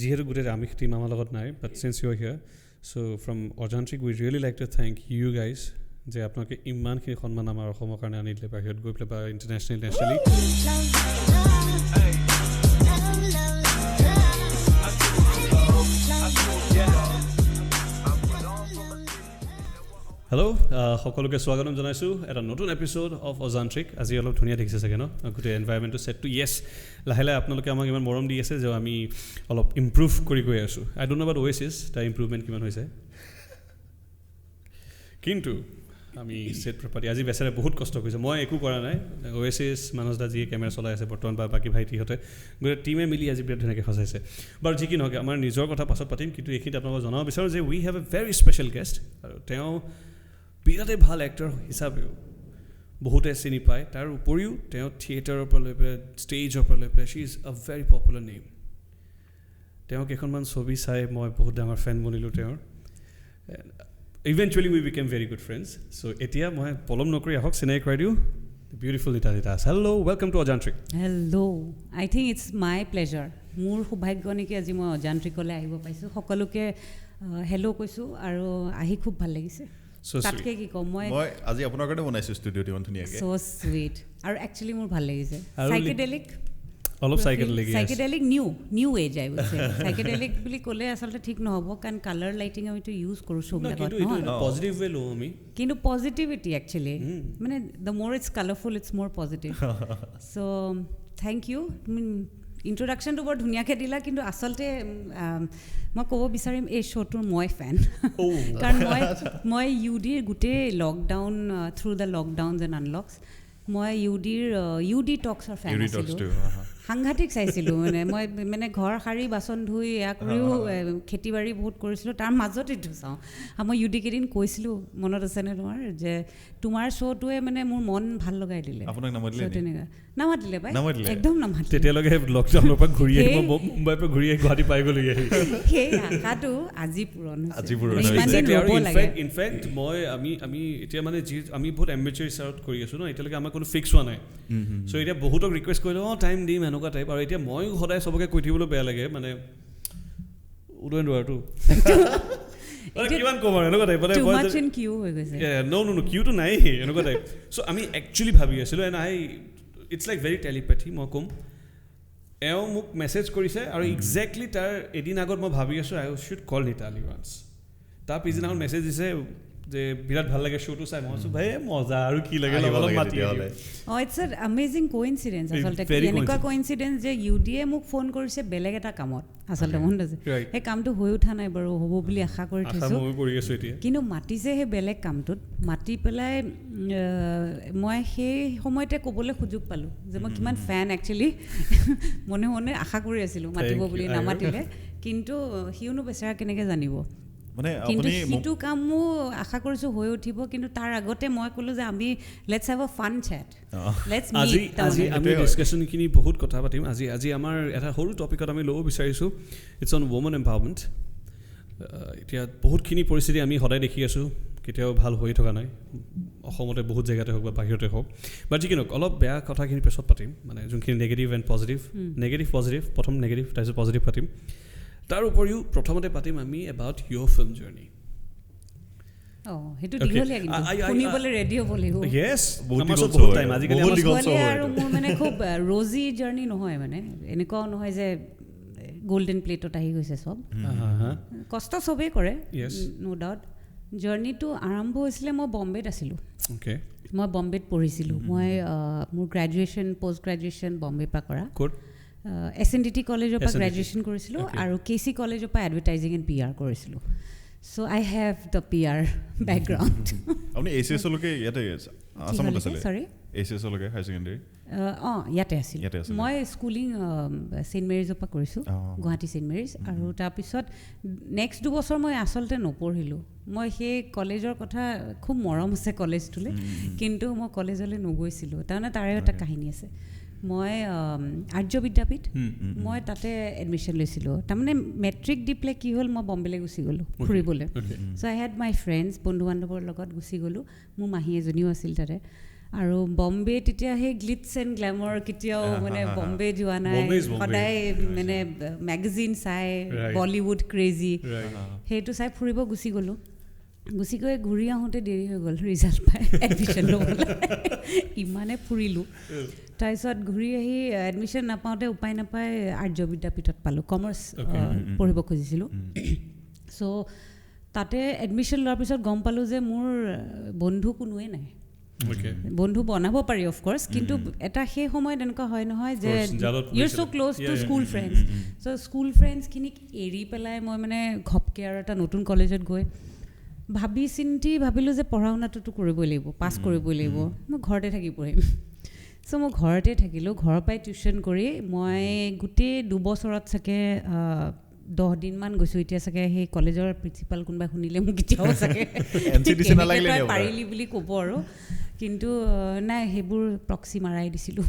যিহেতু গোটেই আমি টিম আমাৰ লগত নাই but since you are here so' from Ajantrik we really like to thank you guys যে আপোনালোকে ইমানখিনি সন্মান আমাৰ অসমৰ কাৰণে আনি দিলে বাহিৰত গৈ পেলাই বা ইণ্টাৰনেশ্যনেলি নেশ্যনেলি হেল্ল' সকলোকে স্বাগতম জনাইছোঁ এটা নতুন এপিছ'ড অফ অজান্ত্ৰিক আজি অলপ ধুনীয়া দেখিছে চাগে ন গোটেই এনভাইৰমেণ্টটো ছেটটো য়েছ লাহে লাহে আপোনালোকে আমাক ইমান মৰম দি আছে যে আমি অলপ ইম্প্ৰুভ কৰি গৈ আছোঁ আই ডোণ্ট ন' এবাউট অ'এছিছ তাৰ ইম্প্ৰুভমেণ্ট কিমান হৈছে কিন্তু আমি ছেট প্ৰপাৰ্টি আজি বেচেৰে বহুত কষ্ট কৰিছে মই একো কৰা নাই অ'এছিছ মানসদা যিয়ে কেমেৰা চলাই আছে বৰ্তমান বা বাকী ভাইটিহঁতে গোটেই টীমে মিলি আজি বিৰাট ধুনীয়াকৈ সজাইছে বাৰু যি কি নহওক আমাৰ নিজৰ কথা পাছত পাতিম কিন্তু এইখিনিত আপোনালোকক জনাব বিচাৰোঁ যে we have a very special guest আৰু তেওঁ বিৰাটেই ভাল এক্টৰ হিচাপেও বহুতে চিনি পায় তাৰ উপৰিও তেওঁ থিয়েটাৰৰ পৰা লৈ পেলাই ষ্টেজৰ পৰা লৈ পেলাই she is a very popular name তেওঁ কেইখনমান ছবি চাই মই বহুত ডাঙৰ ফেন বনিলোঁ তেওঁৰ ইভেঞ্চুৱেলি উই বিকেম ভেৰি গুড ফ্ৰেণ্ডছ চ' এতিয়া মই পলম নকৰি আহক চিনাকি কৰাই দিওঁ beautiful Nita Das hello' welcome to Ajantrik hello' I think it's my pleasure মোৰ সৌভাগ্য নেকি আজি মই অজান্ত্ৰিকলৈ আহিব পাইছোঁ সকলোকে হেল্ল' কৈছোঁ আৰু আহি খুব ভাল লাগিছে তাতকৈ কি ক'ম মই আজি আপোনাৰ কাৰণে বনাইছোঁ ষ্টুডিঅ'টো ইমান ধুনীয়াকৈ চ' চুইট আৰু একচুৱেলি মোৰ ভাল লাগিছে চাইকেডেলিক অলপ চাইকেডেলিক নিউ এজ আই গৈছে চাইকেডেলিক বুলি ক'লে আচলতে ঠিক নহ'ব কাৰণ কালাৰ লাইটিং আমিতো ইউজ কৰোঁ শ্ব'বিলাকত পজিটিভ ৱে লওঁ আমি কিন্তু পজিটিভিটি একচুৱেলি মানে দ্য মোৰ ইটছ কালাৰফুল ইটছ মোৰ পজিটিভ চ' থেংক ইউ তুমি ইণ্ট্ৰডাকশ্যনটো বৰ ধুনীয়াকৈ দিলা কিন্তু আচলতে মই ক'ব বিচাৰিম এই শ্ব'টোৰ মই ফেন কাৰণ মই ইউ ডিৰ গোটেই লকডাউন থ্ৰু দ্য লকডাউনছ এণ্ড আনলকছ মই ইউ ডি টক্সৰ ফেন আছিলোঁ সাংঘাতিক চাইছিলোঁ মই ঘৰ সাৰি বাচন ধুই এয়া কৰিও খেতি বাৰী বহুত কৰিছিলোঁ তাৰ মাজত এইটো চাওঁ মই ইউ ডি কেইদিন কৈছিলোঁ মনত আছেনে তোমাৰ যে তোমাৰ শ্ব'টোৱে মোৰ মন ভাল লগাই দিলে তেনেকুৱা নামাতিলে পাই একদম নামাতিলে তেতিয়ালৈকে লকডাউনৰ পৰা ঘূৰি আহিব মুম্বাইৰ পৰা ঘূৰি আহি গুৱাহাটী পাই গ'লগৈ সেই আশাটো আজি পূৰণ ইনফেক্ট আমি এতিয়া যি আমি বহুত এম্বেচাৰ ষ্টাৰ্ট কৰি আছোঁ ন এতিয়ালৈকে আমাৰ কোনো ফিক্স হোৱা নাই চ' এতিয়া বহুতক ৰিকুৱেষ্ট কৰিলে টাইম দিম এনেকুৱা টাইপ আৰু এতিয়া ময়ো সদায় চবকে কৈ থাকিবলৈ বেয়া লাগে উদয় নোৱাৰটো কিমান ক'ম আৰু এনেকুৱা টাইপ কিউটো নাই এনেকুৱা টাইপ চ' আমি একচুৱেলি ভাবি আছিলোঁ and it's like very telepathy মই ক'ম এওঁ মোক মেছেজ কৰিছে আৰু একজেক্টলি তাৰ এদিন আগত মই ভাবি আছোঁ আই শ্বুড কল নিতালি ৱান্স তাৰ পিছদিনাখন মেছেজ দিছে যে বিৰাট ভাল লাগে শ্ব'টো চাই মই আছোঁ ভাই মজা আৰু কি লাগে অলপ মাতি ইটছ এ আমেজিং কোইনচিডেঞ্চ আচলতে এনেকুৱা কোইনচিডেঞ্চ যে ইউ ডিয়ে মোক ফোন কৰিছে বেলেগ এটা কামত আচলতে মনত আছে সেই কামটো হৈ উঠা নাই বাৰু হ'ব বুলি আশা কৰি থৈছোঁ কিন্তু মাতিছে সেই বেলেগ কামটোত মাতি পেলাই মই সেই সময়তে ক'বলৈ সুযোগ পালোঁ যে মই কিমান ফেন একচুৱেলি মনে মনে আশা কৰি আছিলোঁ মাতিব বুলি নামাতিলে কিন্তু সিওনো বেচেৰা কেনেকৈ জানিব কিন্তু সিটো কামো আশা কৰিছোঁ হৈ উঠিব কিন্তু তাৰ আগতে মই ক'লোঁ যে আমি let's have a fun set let's meat আজি আমি ডিছকাশ্যনখিনি বহুত কথা পাতিম আজি আমাৰ এটা সৰু টপিকত আমি ল'ব বিচাৰিছোঁ ইটছ অন ৱমেন এম্পাৱাৰমেণ্ট এতিয়া বহুতখিনি পৰিস্থিতি আমি সদায় দেখি আছোঁ কেতিয়াও ভাল হৈ থকা নাই অসমতে বহুত জেগাতে হওক বা বাহিৰতে হওক বা যি কি নহওক অলপ বেয়া কথাখিনি পিছত পাতিম যোনখিনি নিগেটিভ এণ্ড পজিটিভ প্ৰথম নিগেটিভ তাৰপিছত পজিটিভ পাতিম তাৰ উপৰিও প্ৰথমতে পাতিম আমি এবাউট ইয়'ৰ ফিল্ম জাৰ্ণি সেইটো দীঘলীয়া কিন্তু শুনিবলৈ ৰেডি হ'ব লাগিব আৰু মোৰ খুব ৰজি জাৰ্ণি নহয় এনেকুৱাও নহয় যে গল্ডেন প্লেটত আহি গৈছে চব কষ্ট চবেই কৰে ন' ডাউট জাৰ্ণিটো আৰম্ভ হৈছিলে মই বম্বেত আছিলোঁ মই বম্বেত পঢ়িছিলোঁ মই মোৰ গ্ৰেজুৱেশ্যন পষ্ট গ্ৰেজুৱেশ্যন বম্বেৰ পৰা কৰা SNDT কলেজৰ পৰা গ্ৰেজুৱেশ্যন কৰিছিলোঁ আৰু KC কলেজৰ পৰা এডভাৰটাইজিং এণ্ড PR কৰিছিলোঁ চ' আই হেভ দ্য PR বেকগ্ৰাউণ্ড আপুনি ACSলৈকে ইয়াতে আছামত আছিলে চৰি ACSলৈকে হায়াৰ ছেকেণ্ডেৰী ইয়াতে আছিলোঁ মই স্কুলিং ছেইণ্ট মেৰিজৰ পৰা কৰিছোঁ গুৱাহাটী ছেইণ্ট মেৰিজ আৰু তাৰপিছত নেক্সট 2 বছৰ মই আচলতে নপঢ়িলোঁ মই সেই কলেজৰ কথা খুব মৰম আছে কলেজটোলৈ কিন্তু মই কলেজলৈ নগৈছিলোঁ তাৰমানে তাৰে এটা কাহিনী আছে মই আৰ্য বিদ্যাপীঠ মই তাতে এডমিশ্যন লৈছিলোঁ তাৰমানে মেট্ৰিক দি পেলাই কি হ'ল মই বম্বেলৈ গুচি গ'লোঁ ফুৰিবলৈ চ' আই হেড মাই ফ্ৰেণ্ডছ বন্ধু বান্ধৱৰ লগত গুচি গ'লোঁ মোৰ মাহী এজনীও আছিল তাতে আৰু বম্বে তেতিয়া সেই গ্লিটছ এণ্ড গ্লেমৰ কেতিয়াও মানে বম্বে যোৱা নাই সদায় মানে মেগাজিন চাই বলিউড ক্ৰেজি সেইটো চাই ফুৰিব গুচি গ'লোঁ গুচি গৈ ঘূৰি আহোঁতে দেৰি হৈ গ'ল ৰিজাল্ট পাই এডমিশ্যন ল'বলৈ ইমানে ফুৰিলোঁ তাৰপিছত ঘূৰি আহি এডমিশ্যন নাপাওঁতে উপায় নাপায় আৰ্য বিদ্যাপীঠত পালোঁ কমাৰ্চ পঢ়িব খুজিছিলোঁ চ' তাতে এডমিশ্যন লোৱাৰ পিছত গম পালোঁ যে মোৰ বন্ধু কোনোৱে নাই বন্ধু বনাব পাৰি অফক'ৰ্ছ কিন্তু এটা সেই সময়ত এনেকুৱা হয় নহয় যে you so' close to school friends so' school ফ্ৰেণ্ডছখিনিক এৰি পেলাই মই মানে ঘপকৈ আৰু এটা নতুন কলেজত গৈ ভাবি চিন্তি ভাবিলোঁ যে পঢ়া শুনাটোতো কৰিবই লাগিব পাছ কৰিবই লাগিব মই ঘৰতে থাকি পঢ়িম চ' মই ঘৰতে থাকিলোঁ ঘৰৰ পৰাই টিউশ্যন কৰি মই গোটেই দুবছৰত চাগে 10 দিনমান গৈছোঁ এতিয়া চাগে সেই কলেজৰ প্ৰিন্সিপাল কোনোবাই শুনিলে মোক কেতিয়াও চাগে পাৰিলি বুলি ক'ব আৰু কিন্তু নাই সেইবোৰ প্ৰক্সি মাৰাই দিছিলোঁ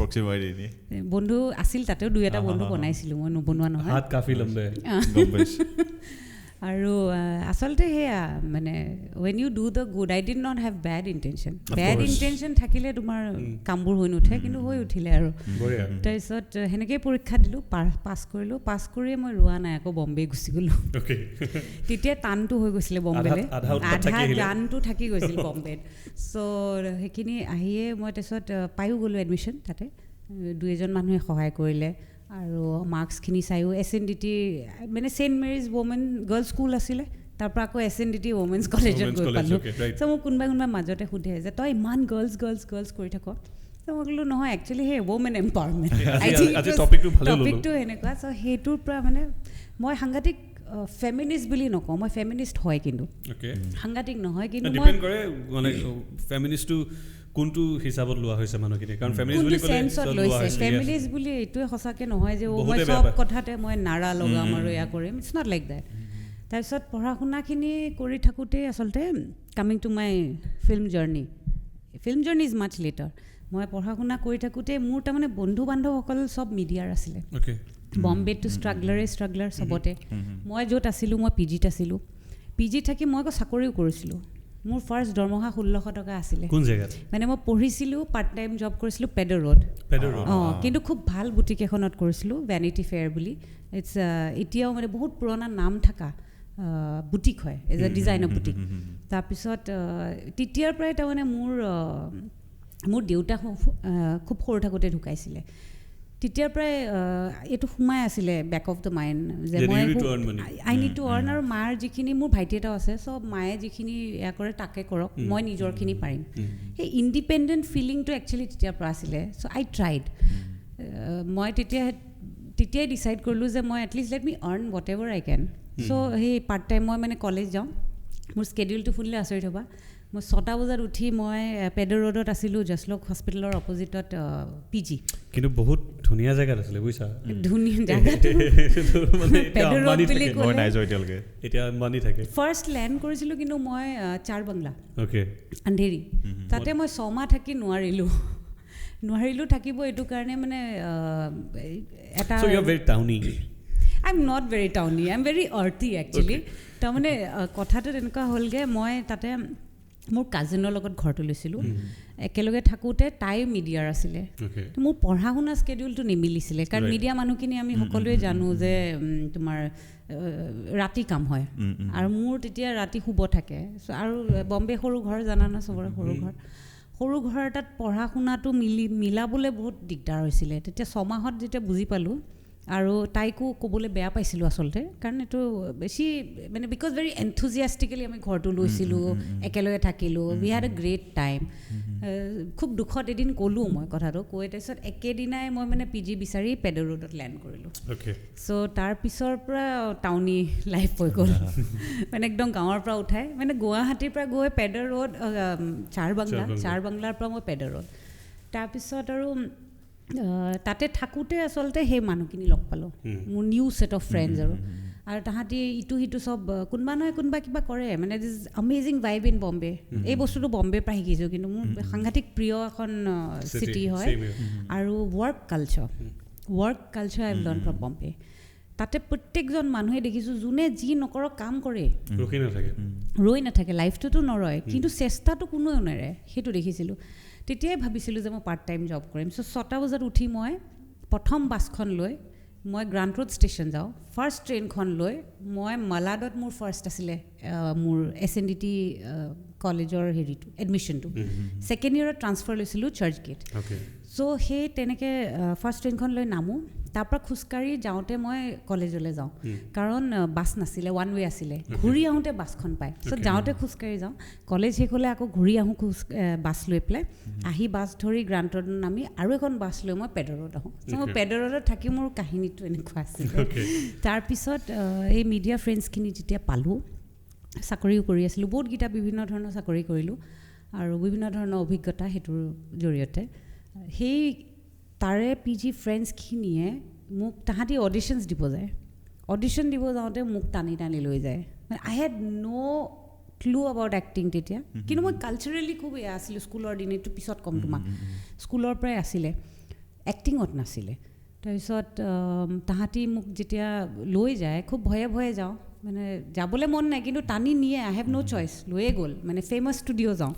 বন্ধু আছিল তাতেও 2-এটা বন্ধু বনাইছিলোঁ মই নবনোৱা নহয় আৰু আচলতে সেয়া মানে when you do the good I did not have bad intention থাকিলে তোমাৰ কামবোৰ হৈ নুঠে কিন্তু হৈ উঠিলে আৰু তাৰপিছত সেনেকেই পৰীক্ষা দিলোঁ পাছ কৰিলোঁ পাছ কৰিয়ে মই ৰোৱা নাই আকৌ বম্বে গুচি গ'লোঁ তেতিয়া টানটো হৈ গৈছিলে বম্বেলৈ আধা গানটো থাকি গৈছিল বম্বেত চ' সেইখিনি আহিয়ে মই তাৰপিছত পায়ো গ'লোঁ এডমিশ্যন তাতে 2-এজন মানুহে সহায় কৰিলে আৰু মাৰ্কছখিনি চায়ো SNDT মানে Saint Mary's women girls school আছিলে তাৰপৰা আকৌ SNDT ৱমেন্স কলেজত গৈ পালোঁ চ' মোক কোনোবাই মাজতে সোধে যে তই ইমান গাৰ্লছ কৰি থাক ত' মই ক'লোঁ নহয় একচুৱেলি সেই ৱমেন এম্পাৱাৰমেণ্ট টপিকটো সেনেকুৱা চ' সেইটোৰ পৰা মানে মই সাংঘাতিক ফেমিনিষ্ট বুলি নকওঁ মই ফেমিনিষ্ট হয় কিন্তু সাংঘাতিক নহয় কিন্তু কোনটো হিচাপত লোৱা হৈছে মানুহখিনি কাৰণ ফেমিনিষ্ট বুলি ক'লে সেন্সত লৈছে ফেমিনিষ্ট বুলি এইটোৱে সঁচাকৈ নহয় যে মই সব কথাতে মই নাৰা লগাম আৰু এয়া কৰিম ইটছ নট লাইক দেট তাৰপিছত পঢ়া শুনাখিনি কৰি থাকোঁতেই আচলতে coming to my film journey is much later মই পঢ়া শুনা কৰি থাকোঁতে মোৰ তাৰমানে বন্ধু বান্ধৱসকল চব মিডিয়াৰ আছিলে বম্বেটো ষ্ট্ৰাগলাৰ চবতে মই য'ত আছিলোঁ মই PGত আছিলোঁ PGত থাকি মই আকৌ চাকৰিও কৰিছিলোঁ মোৰ ফাৰ্ষ্ট দৰমহা 1600 টকা আছিলে কোন জেগাত মানে মই পঢ়িছিলোঁ পাৰ্ট টাইম জব কৰিছিলোঁ পেডৰ ৰোড কিন্তু খুব ভাল বুটিক এখনত কৰিছিলোঁ ভেনিটি ফেয়াৰ বুলি ইটছ এতিয়াও মানে বহুত পুৰণা নাম থকা বুটিক হয় এজ এ ডিজাইনাৰ বুটিক তাৰপিছত তেতিয়াৰ পৰাই তাৰমানে মোৰ দেউতা খুব সৰু থাকোঁতে ঢুকাইছিলে তেতিয়াৰ পৰাই এইটো সোমাই আছিলে বেক অফ দ্য মাইণ্ড যে মই আই নিড টু আৰ্ণ আৰু মাৰ যিখিনি মোৰ ভাইটি এটাও আছে চব মায়ে যিখিনি এয়া কৰে তাকে কৰক মই নিজৰখিনি পাৰিম সেই ইণ্ডিপেণ্ডেণ্ট ফিলিংটো একচুৱেলি তেতিয়াৰ পৰা আছিলে চ' আই ট্ৰাইড মই তেতিয়াই ডিচাইড কৰিলোঁ যে মই at least let me earn whatever I can so' সেই পাৰ্ট টাইম মই মানে কলেজ যাওঁ মোৰ স্কেডিউলটো শুনিলে আচৰিত হ'বা মই 6টা বজাত উঠি মই পেডৰ ৰোডত আছিলোঁ জছলক হস্পিটেলৰ অপজিটত PG কিন্তু বহুত ধুনীয়া জেগাত আছিলে বুজিছা ধুনীয়া জেগাটো পেডৰ ৰোড বুলি ক'লে এতিয়া মানি থাকে ফাৰ্ষ্ট লেণ্ড কৰিছিলোঁ কিন্তু মই 4 বাংলা আন্ধেৰি তাতে মই 6 মাহ থাকি নোৱাৰিলোঁ থাকিব এইটো কাৰণে মানে এটা So you are very towny I'm not very towny I'm very earthy actually তাৰমানে কথাটো তেনেকুৱা হ'লগৈ মই তাতে মোৰ কাজিনৰ লগত ঘৰটো লৈছিলোঁ একেলগে থাকোঁতে তাই মিডিয়াৰ আছিলে মোৰ পঢ়া শুনা স্কেডিউলটো নিমিলিছিলে কাৰণ মিডিয়া মানুহখিনি আমি সকলোৱে জানো যে তোমাৰ ৰাতি কাম হয় আৰু মোৰ তেতিয়া ৰাতি শুব থাকে আৰু বম্বে সৰু ঘৰ জানা না চবৰে সৰু ঘৰ এটাত পঢ়া শুনাটো মিলাবলৈ বহুত দিগদাৰ হৈছিলে তেতিয়া 6 মাহত যেতিয়া বুজি পালোঁ আৰু তাইকো ক'বলৈ বেয়া পাইছিলোঁ আচলতে কাৰণ এইটো বেছি মানে বিকজ ভেৰি এনথুজিয়াষ্টিকেলি আমি ঘৰটো লৈছিলোঁ একেলগে থাকিলোঁ উই হেড এ গ্ৰেট টাইম খুব দুখত এদিন ক'লোঁ মই কথাটো কৈ তাৰপিছত একেদিনাই মই মানে PG বিচাৰি পেডৰ ৰোডত লেণ্ড কৰিলোঁ চ' তাৰপিছৰ পৰা টাউনি লাইফ হৈ গ'ল মানে একদম গাঁৱৰ পৰা উঠাই মানে গুৱাহাটীৰ পৰা গৈ পেডৰ ৰোড 4 বাংলাৰ পৰা মই পেডৰ ৰোড তাৰপিছত আৰু তাতে থাকোঁতে আচলতে সেই মানুহখিনি লগ পালোঁ মোৰ নিউ ছেট অফ ফ্ৰেণ্ডছ আৰু তাহাঁতি ইটো সিটো চব কোনোবা নহয় কোনোবা কিবা কৰে মানে দিছ আমেজিং ভাইব ইন বম্বে এই বস্তুটো বম্বেৰ পৰা শিকিছোঁ কিন্তু মোৰ সাংঘাতিক প্ৰিয় এখন চিটি হয় আৰু work culture I have learn from Bombay তাতে প্ৰত্যেকজন মানুহে দেখিছোঁ যোনে যি নকৰক কাম কৰে ৰৈ নাথাকে লাইফটোতো নৰয় কিন্তু চেষ্টাটো কোনেও নেৰে সেইটো দেখিছিলোঁ তেতিয়াই ভাবিছিলোঁ যে মই পাৰ্ট টাইম জব কৰিম চ' 6টা বজাত উঠি মই প্ৰথম বাছখন লৈ মই গ্ৰাণ্ট ৰোড ষ্টেচন যাওঁ ফাৰ্ষ্ট ট্ৰেইনখন লৈ মই মালাডত মোৰ ফাৰ্ষ্ট আছিলে মোৰ SNDT কলেজৰ হেৰিটো এডমিশ্যনটো ছেকেণ্ড ইয়েৰত ট্ৰান্সফাৰ লৈছিলোঁ চাৰ্চ গেট চ' সেই তেনেকৈ ফাৰ্ষ্ট ট্ৰেইনখন লৈ নামোঁ তাৰপৰা খোজকাঢ়ি যাওঁতে মই কলেজলৈ যাওঁ কাৰণ বাছ নাছিলে ওৱান ৱে আছিলে ঘূৰি আহোঁতে বাছখন পায় চ' যাওঁতে খোজকাঢ়ি যাওঁ কলেজ শেষ হ'লে আকৌ ঘূৰি আহোঁ বাছ লৈ পেলাই আহি বাছ ধৰি গ্ৰাণ্টত নামি আৰু এখন বাছ লৈ মই পেডৰত আহোঁ চ' মই পেডৰত থাকি মোৰ কাহিনীটো এনেকুৱা আছিলে তাৰপিছত এই মিডিয়া ফ্ৰেণ্ডছখিনি যেতিয়া পালোঁ চাকৰিও কৰি আছিলোঁ বহুতকেইটা বিভিন্ন ধৰণৰ চাকৰি কৰিলোঁ আৰু বিভিন্ন ধৰণৰ অভিজ্ঞতা সেইটোৰ জৰিয়তে সেই তাৰে PG ফ্ৰেণ্ডছখিনিয়ে মোক তাহাঁতি অডিশ্যনছ দিব যায় অডিশ্যন দিব যাওঁতে মোক টানি টানি লৈ যায় I had no' clue about acting তেতিয়া কিন্তু মই কালচাৰেলি খুব এয়া আছিলোঁ স্কুলৰ দিনটো পিছত ক'ম তোমাক স্কুলৰ পৰাই আছিলে এক্টিঙত নাছিলে তাৰপিছত তাহাঁতি মোক যেতিয়া লৈ যায় খুব ভয়ে ভয়ে যাওঁ মানে যাবলৈ মন নাই কিন্তু টানি নিয়ে আই হেভ ন' চইচ লৈয়ে গ'ল মানে ফেমাছ ষ্টুডিঅ' যাওঁ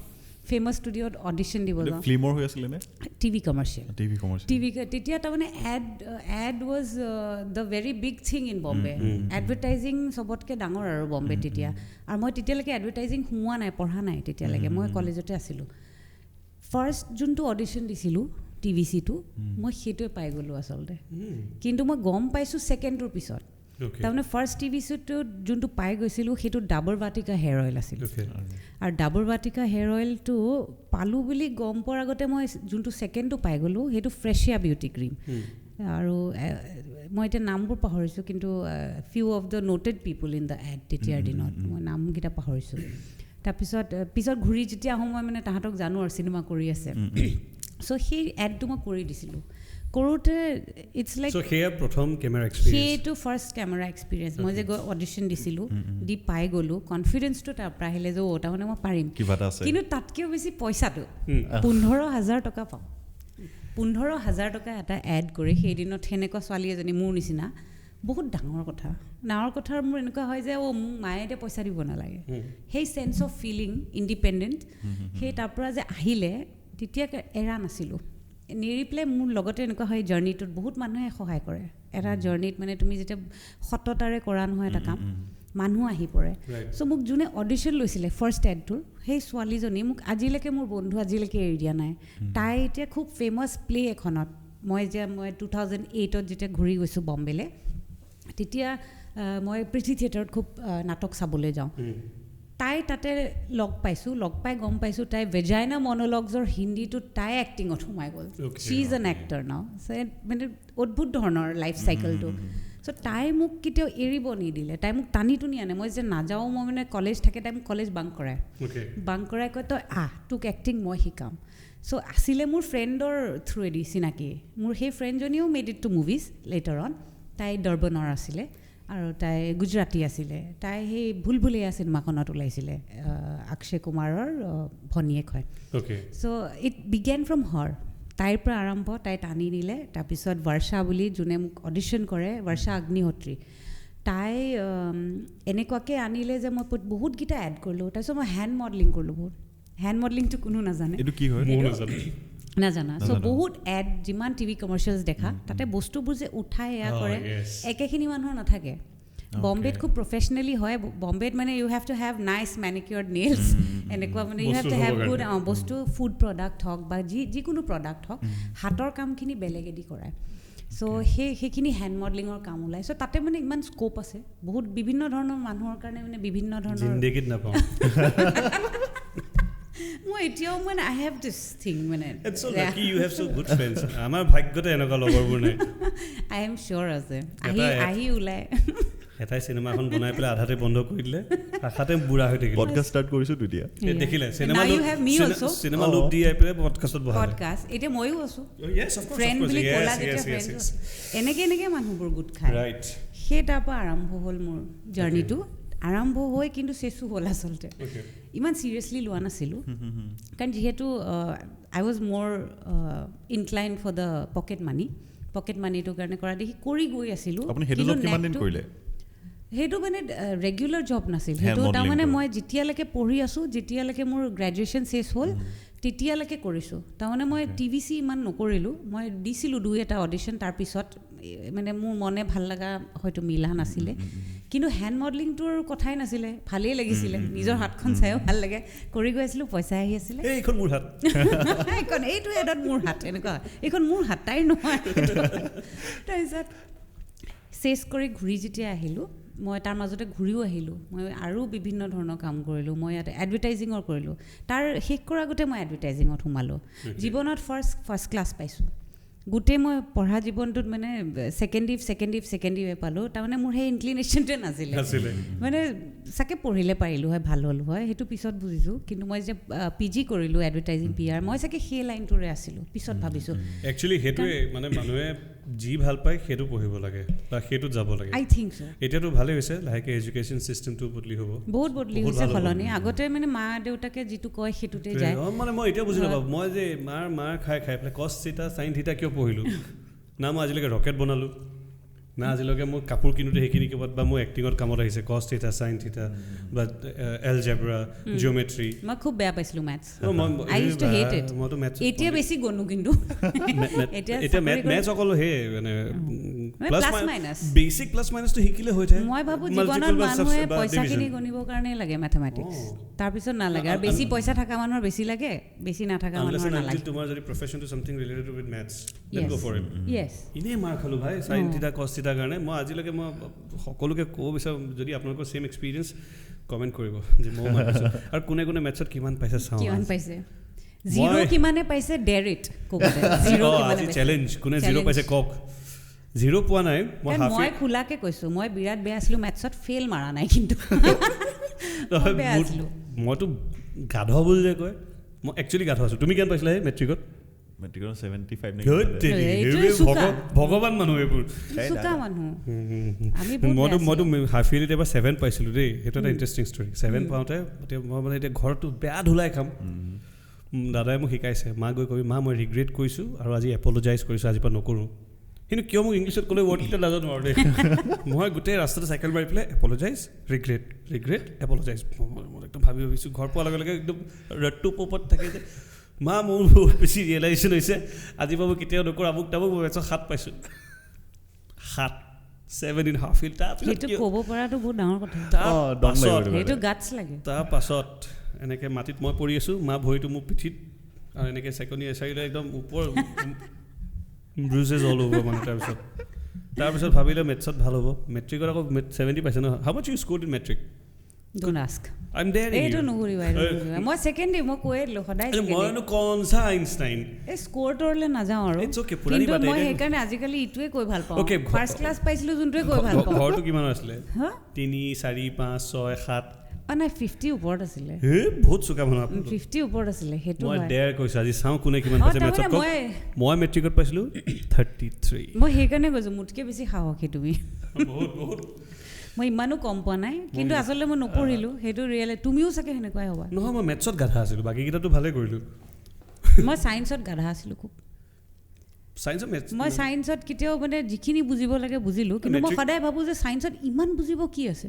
ফেমাছ ষ্টুডিঅ'ত অডিশ্যন দিব যাওঁ ফিল্মৰ হৈ আছিলে নে টিভি কমাৰ্চিয়েল টিভি তেতিয়া তাৰমানে ad was the very big thing in Bombay advertising চবতকৈ ডাঙৰ আৰু বম্বে তেতিয়া আৰু মই তেতিয়ালৈকে এডভাৰটাইজিং সোমোৱা নাই পঢ়া নাই তেতিয়ালৈকে মই কলেজতে আছিলোঁ ফাৰ্ষ্ট যোনটো অডিশ্যন দিছিলোঁ TVCটো মই সেইটোৱে পাই গ'লোঁ আচলতে কিন্তু মই গম পাইছোঁ ছেকেণ্ডটোৰ পিছত তাৰমানে ফাৰ্ষ্ট TVCটো যোনটো পাই গৈছিলোঁ সেইটো ডাবৰ বাটিকা হেয়াৰ অইল আছিল আৰু ডাবৰ বাটিকা হেয়াৰ অইলটো পালোঁ বুলি গম পোৱাৰ আগতে মই যোনটো ছেকেণ্ডটো পাই গ'লোঁ সেইটো ফ্ৰেছিয়া বিউটি ক্ৰীম আৰু মই এতিয়া নামবোৰ পাহৰিছোঁ কিন্তু few of the noted people in the ad তেতিয়াৰ দিনত মই নামকেইটা পাহৰিছোঁ পিছত ঘূৰি যেতিয়া আহোঁ মই মানে তাহাঁতক জানো আৰু চিনেমা কৰি আছে চ' সেই এডটো মই কৰি দিছিলোঁ কৰোঁতে ইটছ লাইক সেয়া প্ৰথম কেমেৰা এক্সপিৰিয়েঞ্চ সেইটো ফাৰ্ষ্ট কেমেৰা এক্সপিৰিয়েঞ্চ মই যে গৈ অডিশ্যন দিছিলোঁ দি পাই গ'লোঁ কনফিডেঞ্চটো তাৰ পৰা আহিলে যে তাৰমানে মই পাৰিম কিন্তু তাতকৈও বেছি পইচাটো 15,000 টকা পাওঁ 15,000 টকা এটা এড কৰি সেইদিনত সেনেকুৱা ছোৱালী এজনী মোৰ নিচিনা বহুত ডাঙৰ কথাৰ মোৰ এনেকুৱা হয় যে মোক মায়ে এতিয়া পইচা দিব নালাগে সেই চেন্স অফ ফিলিং ইণ্ডিপেণ্ডেণ্ট সেই তাৰ পৰা যে আহিলে তেতিয়া এৰা নাছিলোঁ নেৰি পেলাই মোৰ লগতে এনেকুৱা হয় জাৰ্ণিটোত বহুত মানুহে সহায় কৰে এটা জাৰ্ণিত মানে তুমি যেতিয়া সততাৰে কৰা নহয় এটা কাম মানুহ আহি পৰে চ' মোক যোনে অডিশ্যন লৈছিলে ফাৰ্ষ্ট এডটোৰ সেই ছোৱালীজনী মোক আজিলৈকে মোৰ বন্ধু আজিলৈকে এৰি দিয়া নাই তাই এতিয়া খুব ফেমাছ প্লে এখনত মই 2008ত যেতিয়া ঘূৰি গৈছোঁ বম্বেলৈ তেতিয়া মই প্ৰীতি থিয়েটাৰত খুব নাটক চাবলৈ যাওঁ তাই তাতে লগ পাই গম পাইছোঁ তাই ভেজাইনা মন'লগছৰ হিন্দীটোত তাই এক্টিঙত সোমাই গ'ল শ্বি ইজ এন এক্টৰ নাও মানে অদ্ভুত ধৰণৰ লাইফ চাইকেলটো চ' তাই মোক কেতিয়াও এৰিব নিদিলে তাই মোক টানি টুনি আনে মই যে নাযাওঁ মই মানে কলেজ থাকে তাই মোক কলেজ বাংক কৰাই কয় তই তোক এক্টিং মই শিকাম চ' আছিলে মোৰ ফ্ৰেণ্ডৰ থ্ৰুৱেদি চিনাকি মোৰ সেই ফ্ৰেণ্ডজনীও made it to movies later on তাই ডৰবনৰ আছিলে আৰু তাই গুজৰাটী আছিলে তাই সেই ভুলভুলীয়া চিনেমাখনত ওলাইছিলে অক্ষয় কুমাৰৰ ভনীয়েক হয় চ' ইট বিগেন ফ্ৰম হাৰ তাইৰ পৰা আৰম্ভ তাই টানি নিলে তাৰপিছত বৰ্ষা বুলি যোনে মোক অডিশ্যন কৰে বৰ্ষা অগ্নিহোত্ৰী তাই এনেকুৱাকৈ আনিলে যে মই বহুতকেইটা এড কৰিলোঁ তাৰপিছত মই হেণ্ড মডেলিং কৰিলোঁ বহুত হেণ্ড মডেলিংটো কোনো নাজানে নাজানা চ' বহুত এড যিমান টিভি কমাৰ্চিয়েলছ দেখা তাতে বস্তুবোৰ যে উঠাই এয়া কৰে একেখিনি মানুহৰ নাথাকে বম্বেত খুব প্ৰফেচনেলি হয় বম্বেত মানে you have to have nice manicured nails এনেকুৱা মানে you have to have good বস্তু ফুড প্ৰডাক্ট হওক বা যিকোনো প্ৰডাক্ট হওক হাতৰ কামখিনি বেলেগেদি কৰায় চ' সেইখিনি হেণ্ড মডেলিঙৰ কাম ওলায় চ' তাতে মানে ইমান স্ক'প আছে বহুত বিভিন্ন ধৰণৰ মানুহৰ কাৰণে মানে বিভিন্ন ধৰণৰ মই এতিয়াও মানে আই হেভ দিছ থিং মানে আমাৰ ভাগ্যতে এনেকুৱা লগৰবোৰ নাই আই এম চিয়'ৰ আছে আহি ওলাই এটাই চিনেমাখন বনাই পেলাই আধাতে বন্ধ কৰি দিলে আশাতে বুঢ়া হৈ থাকিলে পডকাষ্ট ষ্টাৰ্ট কৰিছোঁ তেতিয়া দেখিলে চিনেমা লোক দি আহি পেলাই পডকাষ্টত পডকাষ্ট এতিয়া ময়ো আছোঁ ফ্ৰেণ্ড বুলি ক'লা যেতিয়া ফ্ৰেণ্ড এনেকৈ মানুহবোৰ গোট খায় সেই তাৰ পৰা আৰম্ভ হ'ল মোৰ জাৰ্ণিটো আৰম্ভ হৈ কিন্তু চেচু হ'ল আচলতে ইমান চিৰিয়াছলি লোৱা নাছিলোঁ কাৰণ যিহেতু আই ৱাজ মোৰ ইনক্লাইন ফৰ দ্য পকেট মানিটোৰ কাৰণে কৰা দেখি কৰি গৈ আছিলোঁ সেইটো মানে ৰেগুলাৰ জব নাছিল সেইটো তাৰমানে মই যেতিয়ালৈকে পঢ়ি আছোঁ যেতিয়ালৈকে মোৰ গ্ৰেজুৱেশ্যন চেছ হ'ল তেতিয়ালৈকে কৰিছোঁ তাৰমানে মই TVC ইমান নকৰিলোঁ মই দিছিলোঁ 2-এটা অডিশ্যন তাৰপিছত মানে মোৰ মনে ভাল লগা হয়তো মিলা নাছিলে কিন্তু হেণ্ড মডেলিংটোৰ কথাই নাছিলে ভালেই লাগিছিলে নিজৰ হাতখন চাইও ভাল লাগে কৰি গৈ আছিলোঁ পইচা আহি আছিলে এইখন মোৰ হাত এইখন এইটো এডত মোৰ হাত এনেকুৱা এইখন মোৰ হাত তাইৰ নহয় তাৰপিছত চেছ কৰি ঘূৰি যেতিয়া আহিলোঁ মই তাৰ মাজতে ঘূৰিও আহিলোঁ মই আৰু বিভিন্ন ধৰণৰ কাম কৰিলোঁ মই ইয়াতে এডভাৰটাইজিঙৰ কৰিলোঁ তাৰ শেষ কৰাৰ আগতে মই এডভাৰটাইজিঙত সোমালোঁ জীৱনত ফাৰ্ষ্ট ক্লাছ পাইছোঁ গোটেই মই পঢ়া জীৱনটোত মানে ছেকেণ্ড ডিভ পালোঁ তাৰমানে মোৰ সেই ইনক্লিনেশ্যনটোৱে নাছিলে মানে চাগে পঢ়িলে পাৰিলোঁ হয় ভাল হ'ল হয় সেইটো পিছত বুজিছোঁ কিন্তু মই যে PG কৰিলোঁ এডভাৰটাইজিং PR মই চাগে সেই লাইনটোৰে আছিলোঁ পিছত ভাবিছোঁ একচুৱেলি সেইটোৱে মানে মানুহে যি ভাল পায় সেইটো পঢ়িব লাগে বা সেইটোত যাব লাগে আই থিংক ছ এতিয়াতো ভালেই হৈছে লাহেকৈ এডুকেশ্যন চিষ্টেমটো বদলি হ'ব বহুত বদলি হৈছে সলনি আগতে মানে মা দেউতাকে যিটো কয় সেইটোতে যায় মানে মই এতিয়া বুজি নাপাওঁ মই যে মাৰ খাই পেলাই কছ থিটা চাইন থিটা কিয় পঢ়িলোঁ না মই আজিলৈকে ৰকেট বনালোঁ না আজিলৈকে মই কাপোৰ কিনোতে সেইখিনি কিবাত বা মোৰ এক্টিঙত কামত আহিছে কছ থিটা চাইন থিটা বা এলজেব্ৰা জিঅ'মেট্ৰি মই খুব বেয়া পাইছিলোঁ মেথছ মইতো মেথছ এতিয়া বেছি গণো কিন্তু এতিয়া মেথছ অকল সেই মানে প্লাছ মাইনাছ বেছিক প্লাছ মাইনাছটো শিকিলে হৈ যায় মই ভাবোঁ জীৱনত মানুহে পইচাখিনি গণিবৰ কাৰণেই লাগে মেথমেটিক্স তাৰপিছত নালাগে আৰু বেছি পইচা থকা মানুহৰ বেছি লাগে বেছি নাথাকা মানুহৰ নালাগে তোমাৰ যদি প্ৰফেশ্যনটো something related with maths then go for it yes ইনে মাৰ খালোঁ ভাই চাইন থিটা কছ থিটাৰ কাৰণে মই আজিলৈকে মই সকলোকে ক'ব বিচাৰোঁ যদি আপোনালোকৰ ছেম এক্সপিৰিয়েঞ্চ কমেণ্ট কৰিব যে মই মাৰিছোঁ আৰু কোনে কোনে মেথছত কিমান পাইছে চাওঁ কিমান পাইছে জিৰ' কিমানে পাইছে ডেৰ ইট ক'বলৈ জিৰ' আজি চেলেঞ্জ কোনে জিৰ' পাইছে কওক জিৰ' পোৱা নাই মই খোলাকে কৈছোঁ মই বিৰাট বেয়া আছিলোঁ মেথছত ফেইল মাৰা নাই কিন্তু মইতো গাধ বুলি যে কয় মই একচুৱেলি গাধ আছোঁ তুমি কিমান পাইছিলা মেট্ৰিকত মেট্ৰিকত 75 ভগৱান মানুহ এইবোৰ মইতো হাফ ইয়াৰলিত এবাৰ 7 পাইছিলোঁ দেই সেইটো এটা ইণ্টাৰেষ্টিং ষ্টৰী 7 পাওঁতে মই মানে এতিয়া ঘৰটো বেয়া ধুলাই খাম দাদাই মোক শিকাইছে মা গৈ কবি মা মই ৰিগ্ৰেট কৰিছোঁ আৰু আজি এপলজাইজ কৰিছোঁ আজিৰ পৰা নকৰোঁ কিন্তু কিয় মোক ইংলিছত ক'লে ৱৰ্ডকেইটা নাজানো আৰু দেই মই গোটেই ৰাস্তাতে চাইকেল মাৰি পেলাই এপলজাইজ ৰিগ্ৰেট এপলজাইজ মই একদম ভাবিছোঁ ঘৰ পোৱাৰ লগে লগে একদম ৰডটো পপত থাকে যে মা মোৰ বহুত বেছি ৰিয়েলাইজেশ্যন হৈছে আজিৰ পৰা মই কেতিয়াও নকৰোঁ আমুক তামুক মই 7 পাইছোঁ 7.5 সেইটো ক'ব পৰাটো বহুত ডাঙৰ কথা সেইটো গাটছ লাগে তাৰ পাছত এনেকৈ মাটিত মই পৰি আছোঁ মা ভৰিটো মোৰ পিঠিত আৰু এনেকৈ চেকনি এচাৰিলে একদম ওপৰ ব্ৰুজেছ অল হ'ব মানে তাৰপিছত ভাবিলে মেথছত ভাল হ'ব মেট্ৰিকত আকৌ 70 পাইছে no how much you scored in matric don't ask I'm there এইটো নুঘুৰিবা মই ছেকেণ্ড মই কৈয়ে দিলোঁ সদায় মইনো কনচা আইনষ্টাইন এই স্ক'ৰটোৰলৈ নাযাওঁ আৰু কিন্তু মই সেইকাৰণে আজিকালি ইটোৱে কৈ ভাল পাওঁ ফাৰ্ষ্ট ক্লাছ পাইছিলোঁ যোনটোৱে কৈ ভাল পাওঁ ঘৰটো কিমান আছিলে 3 4 5 6 7 নাই 50 ওপৰত আছিলে বহুত চোকা মানুহ 50 ওপৰত আছিলে সেইটো মই ডেৰ কৈছোঁ আজি চাওঁ কোনে কিমান পাইছে মেথছত মই মেট্ৰিকত পাইছিলোঁ 33 মই সেইকাৰণে কৈছোঁ মোতকৈ বেছি সাহসী তুমি বহুত মই ইমানো কম পোৱা নাই কিন্তু আচলতে মই নপঢ়িলোঁ সেইটো তুমিও চাগে সেনেকুৱাই হ'বা নহয় মই মেথছত গাধা আছিলোঁ বাকীকেইটাতো ভালেই কৰিলোঁ মই ছায়েন্সত গাধা আছিলোঁ খুব ছায়েন্সত মই ছায়েন্সত কেতিয়াও মানে যিখিনি বুজিব লাগে বুজিলোঁ কিন্তু মই সদায় ভাবোঁ যে ছায়েন্সত ইমান বুজিব কি আছে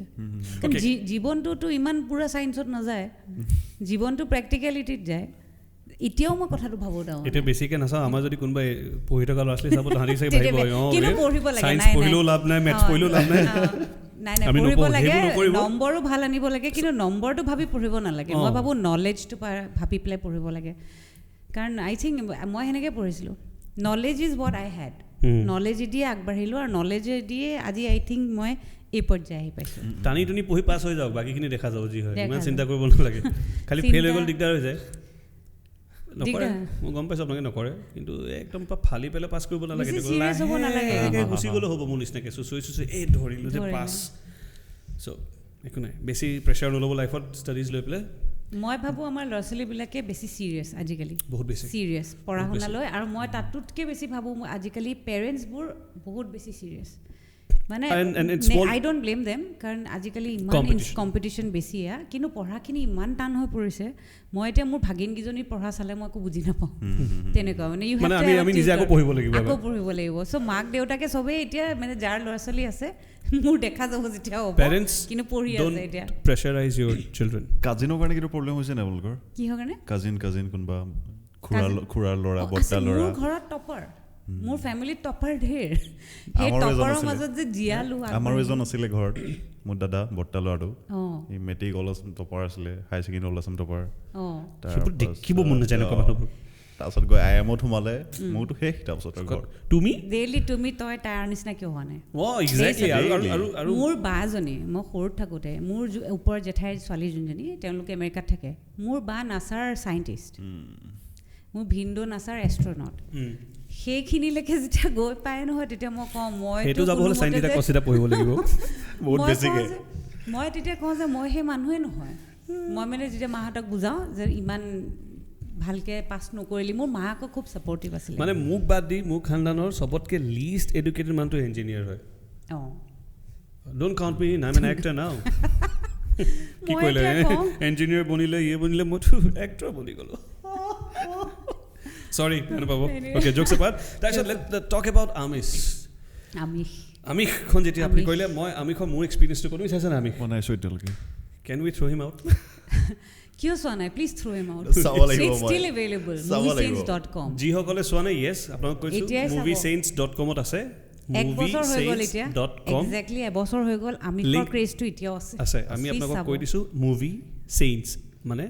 কাৰণ জীৱনটোতো ইমান পূৰা ছায়েন্সত নাযায় জীৱনটো প্ৰেক্টিকেলিটিত যায় এতিয়াও মই কথাটো ভাবোঁ দাওঁ এতিয়া বেছিকৈ নাচাওঁ আমাৰ যদি কোনোবাই পঢ়ি থকা ল'ৰা ছোৱালী চাব তাহাঁতি চাগে পঢ়িব লাগে ছায়েন্স পঢ়িলেও লাভ নাই মেথছ পঢ়িলেও লাভ নাই পঢ়িব লাগে নম্বৰো ভাল আনিব লাগে কিন্তু নম্বৰটো ভাবি পঢ়িব নালাগে মই ভাবোঁ নলেজটো ভাবি পেলাই পঢ়িব লাগে কাৰণ আই থিংক মই সেনেকৈ পঢ়িছিলোঁ knowledge is what I had নলেজেদিয়ে আগবাঢ়িলোঁ আৰু নলেজেদিয়ে আজি আই থিংক মই এই পৰ্যায় আহি পাইছোঁ টানি টুনি পঢ়ি পাছ হৈ যাওক বাকীখিনি দেখা যাব যি হয় ইমান চিন্তা কৰিব নালাগে খালি ফেইল হৈ গ'ল দিগদাৰ হৈ যায় নকৰে মই গম পাইছোঁ আপোনালোকে নকৰে কিন্তু একদম ফালি পেলাই পাছ কৰিব নালাগে গুচি গ'লে হ'ব মোৰ নিচিনাকৈ চুচুই এই ধৰিলোঁ যে পাছ চ' একো নাই বেছি প্ৰেছাৰ নল'ব লাইফত ষ্টাডিজ লৈ পেলাই মই ভাবোঁ আমাৰ ল'ৰা ছোৱালীবিলাকে বেছি ছিৰিয়াছ আজিকালি বহুত বেছি ছিৰিয়াছ পঢ়া শুনালৈ আৰু মই তাতোতকৈ বেছি ভাবোঁ আজিকালি পেৰেণ্টছবোৰ বহুত বেছি ছিৰিয়াছ মানে And it's small I don't blame them কাৰণ আজিকালি ইমান কম্পিটিশ্যন বেছি কিন্তু পঢ়াখিনি ইমান টান হৈ পৰিছে মই এতিয়া মোৰ ভাগিনকেইজনীৰ পঢ়া চালে মই একো বুজি নাপাওঁ তেনেকুৱা মানে ইউ হেভ টু আমি নিজে আকৌ পঢ়িব লাগিব চ' মাক দেউতাকে চবেই এতিয়া মানে যাৰ ল'ৰা ছোৱালী আছে মোৰ দেখা যাব যেতিয়া হ'ব কিন্তু পঢ়ি আছে এতিয়া প্ৰেছাৰাইজ ইউৰ চিলড্ৰেন কাজিনৰ কাৰণে কিটো প্ৰব্লেম হৈছে নে আপোনালোকৰ কিহৰ কাৰণে কাজিন কোনোবা খুৰাৰ ল'ৰা বৰ্তা ল'ৰা মোৰ ঘৰত টপাৰ মোৰ ফেমিলিত টপাৰ ঢেৰ সেই টপাৰৰ মাজত যে জিয়ালো আমাৰো এজন আছিলে ঘৰত মোৰ দাদা বৰ্তা ল'ৰাটো এই মেট্ৰিক অল আছাম টপাৰ আছিলে হাই ছেকেণ্ডেৰী অল আছাম টপাৰ দেখিব মন নাযায় এনেকুৱা মানুহবোৰ তাৰপিছত গৈ IIMত সোমালে মোৰতো শেষ তাৰপিছত ঘৰ তুমি তই তাৰ নিচিনা কিয় হোৱা নাই মোৰ বাজনী মই সৰুত থাকোঁতে মোৰ ওপৰৰ জেঠাইৰ ছোৱালী যোনজনী তেওঁলোকে আমেৰিকাত থাকে মোৰ বা নাছাৰ চাইণ্টিষ্ট মোৰ ভিনদেউ নাছাৰ এষ্ট্ৰনট সেইখিনিলৈকে যেতিয়া গৈ পায় নহয় তেতিয়া মই কওঁ মই তেতিয়া কওঁ যে মই সেই মানুহে নহয় মই মানে যেতিয়া মাহঁতক বুজাওঁ যে ইমান ভালকে পাছ নকৰিলি মোৰ মা আকৌ খুব ছাপৰ্টিভ আছিলে মানে মোক বাদ দি মোক খানদানৰ চবতকে লিষ্ট এডুকেটেড মানুহটো ইঞ্জিনিয়াৰ হয় don't count me I am N actor নাও কি কৰিলে ইঞ্জিনিয়াৰ বনিলে বনিলে মইতো এক্টৰ বনি গ'লো Sorry, Anubhav. Okay, jokes apart. Let's talk about Amish. Amish যেতিয়া আপুনি কইলে মই আমিখৰ মোৰ এক্সপেৰিয়েন্সটো কোন বিচাৰছে না আমিখ বনাইছো এতিয়ালৈকে Can we throw him out? কিয় সোৱা নাই please throw him out It's still available moviesaints.com G সকলে সোৱা নাই yes আপোনাক কৈছো moviesaints.com ত আছে এক বছৰ হৈ গ'ল এতিয়া এক্স্যাক্টলি এবছৰ হৈ গ'ল আমিখৰ ক্ৰেজটো এতিয়াও আছে আমি আপোনাক কৈ দিছো movie saints মানে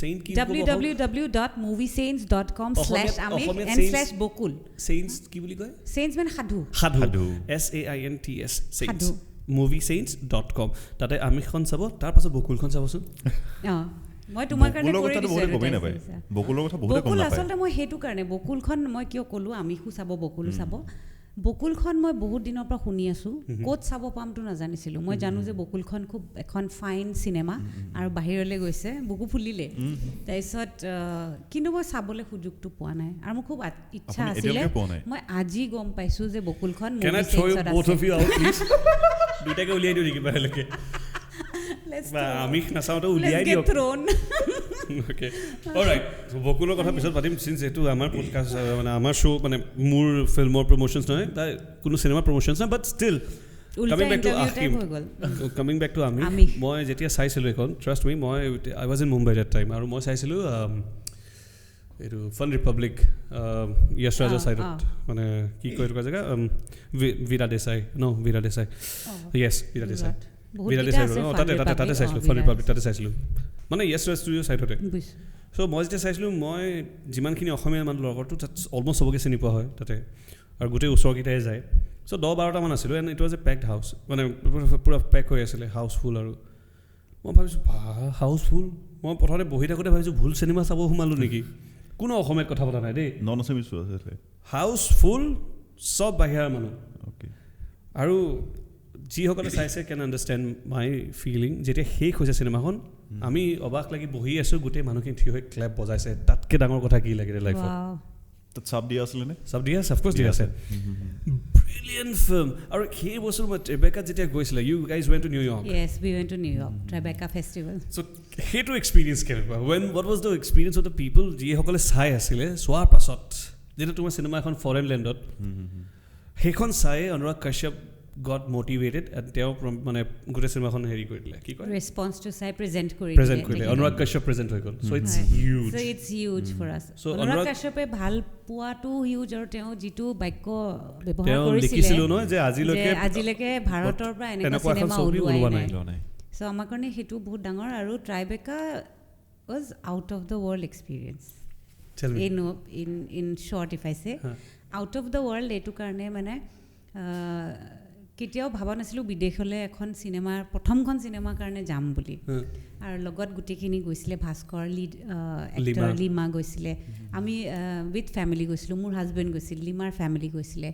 saint ki www.moviesaints.com/amik/bokul saints ki boli koy saints mean sadhu SAINTS saints moviesaints.com tate amikhon sabo tar paso bokul khon sabosun মই তোমাৰ কাৰণে কৰি দিছো বকুলৰ কথা বহুত কম নাপায় আচলতে মই হেতু কাৰণে বকুলখন মই কিয় কলো আমিখু চাব বকুলো চাব বকুলখন মই বহুত দিনৰ পৰা শুনি আছো কোত চাব পামটো নাজানিছিলো মই জানো যে বকুলখন খুব এখন ফাইন সিনেমা আৰু বাহিৰলৈ গৈছে বুকু ফুলিলে তাৰপিছত কিন্তু মই চাবলৈ সুযোগটো পোৱা নাই আৰু মোৰ খুব ইচ্ছা আছিল মই আজি গম পাইছো যে বকুলখন দুটাকে উলিয়াই দিও নেকি বাহিৰলৈকে আমিখ নাচাওঁতে উলিয়াই দিয়ক ওকে অলৰাইট বকুলৰ কথা পিছত পাতিম সিন্স এটো আমাৰ পডকাষ্ট মানে আমাৰ শ্ব' মানে মোৰ ফিল্মৰ প্ৰমোশনছ নহয় তাই কোনো চিনেমা প্ৰমোশনছ নহয় but still coming back to আমি মই যেতিয়া চাইছিলোঁ এখন ট্ৰাষ্ট মি মই I was in Mumbai that time আৰু মই চাইছিলোঁ এইটো ফান ৰিপাব্লিক য়েছ ৰাজৰ ছাইডত মানে কি কয় এইটো জেগা ভিৰা দেশাই য়েছ ভিৰা দেশাই তাতে চাইছিলোঁ ফান ৰিপাব্লিক তাতে চাইছিলোঁ মানে য়েছ ৰাজ ষ্টুডিঅ' চাইডতে চ' মই যেতিয়া চাইছিলোঁ মই যিমানখিনি অসমীয়া মানুহ লগৰটো তাত অলমষ্ট চবকে চিনি পোৱা হয় তাতে আৰু গোটেই ওচৰকেইটাই যায় চ' 10-12টামান আছিলোঁ and it was a packed house মানে পূৰা পেক হৈ আছিলে হাউচফুল আৰু মই ভাবিছোঁ হাউচফুল মই প্ৰথমতে বহি থাকোঁতে ভাবিছোঁ ভুল চিনেমা চাব সোমালোঁ নেকি কোনো অসমীয়াত কথা পতা নাই দেই হাউচফুল চব বাহিৰৰ মানুহ আৰু যিসকলে চাইছে কেন আণ্ডাৰষ্টেণ্ড মাই ফিলিং যেতিয়া শেষ হৈছে চিনেমাখন আমি অবাক লাগি বহি আছোঁ গোটেই মানুহখিনি থিয় হৈ ক্লেপ বজাইছে তাতকৈ ডাঙৰ কথা কি লাগিলে লাইফত চাব দিয়া আছিলে নে চাব দিয়া অফক'ৰ্ছ দিয়া আছে ব্ৰিলিয়েণ্ট ফিল্ম আৰু সেই বছৰ মই ট্ৰেবেকাত যেতিয়া গৈছিলে you guys went to New York yes we went to New York Tribeca festival so' সেইটো এক্সপিৰিয়েঞ্চ কেনেকুৱা what was the experience of the people যিসকলে চাই আছিলে চোৱাৰ পাছত যেতিয়া তোমাৰ চিনেমা এখন ফৰেন লেণ্ডত সেইখন চাই Anurag Kashyap got motivated and তেওঁ মানে গোটেই চিনেমাখন হেৰি কৰি দিলে কি কয় ৰেসপন্স টু চাই প্ৰেজেন্ট কৰিলে অনুৰাগ কাশ্যপ প্ৰেজেন্ট হৈ গ'ল সো ইটস হিউজ ফৰ আস অনুৰাগ কাশ্যপে ভাল পোৱাটো হিউজ আৰু তেওঁ যিটো বাক্য ব্যৱহাৰ কৰিছিলে লিখিছিল নহয় যে আজিলৈকে ভাৰতৰ পৰা এনেকুৱা চিনেমা ওলোৱা নাই সো আমাৰ কাৰণে হেতু বহুত ডাঙৰ আৰু Tribeca was out of the world experience in short if I say out of the world এটো কাৰণে মানে কেতিয়াও ভাবা নাছিলোঁ বিদেশলৈ এখন চিনেমাৰ প্ৰথমখন চিনেমাৰ কাৰণে যাম বুলি আৰু লগত গোটেইখিনি গৈছিলে ভাস্কৰ লিড এক্টৰ লিমা গৈছিলে আমি উইথ ফেমিলি গৈছিলোঁ মোৰ হাজবেণ্ড গৈছিল লিমাৰ ফেমিলি গৈছিলে